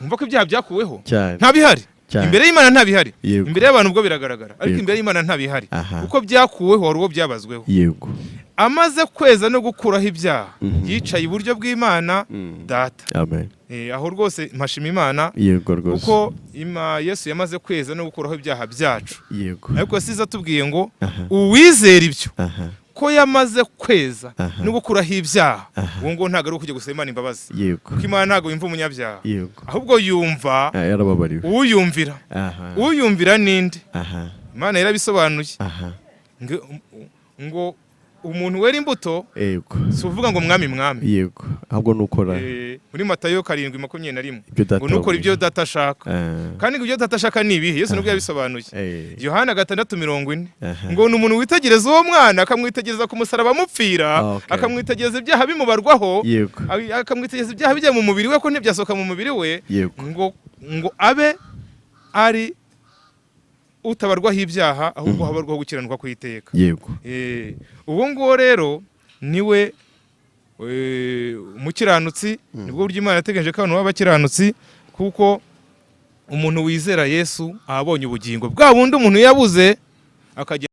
Umva ko ibyaha byakuweho nta bihari imbere y'Imana, nta bihari imbere y'abantu ubwo biragaragara, ariko imbere y'Imana nta bihari, kuko byakuweho wari uwo byabazweho. Yego. Amaze kweza no gukuraho ibyaha, yicaye iburyo bw'Imana Data. Amen. Aho rwose mpashima Imana. Yego rwose. Kuko Yesu yamaze kweza no gukuraho ibyaha byacu. Yego. Ariko siza tubwiye ngo uwizera ibyo ko yamaze kweza no gukuraho ibyaha, uwo ngo ntago ari ukujya gusaba Imana imbabazi. Yego. Kuko Imana ntago yumva umunyabyaha. Yego. Ahubwo yumva yarababariwe. Uyumvira ninde? Imana yarabisobanuye. Ngo umuntu wera imbuto, si uvuga ngo mwami. Yego. Ahubwo nukora. Muri Matayo 7:21 ngo nukora ibyo Data ashaka. Kandi ibyo Data ashaka ni ibihe? Yesu nubwo yabisobanuye. Yohana 6:40 ngo ni umuntu witegereza uwo mwana, akamwitegereza ku musaraba amupfira, akamwitegereza ibyaha bimubarwaho, akamwitegereza ibyaha bijya mu mubiri we ko ntibyasohoka mu mubiri we, ngo abe ari utabarwaho ibyaha, ahubwo habarwaho gukiranirwa kw'iteka. Yego. Uwo nguwo rero niwe umukiranutsi, nibwo buryo Imana yategereje ko abantu b'abakiranutsi, kuko umuntu wizera Yesu abonye ubugingo bwa bundi umuntu yabuze akajya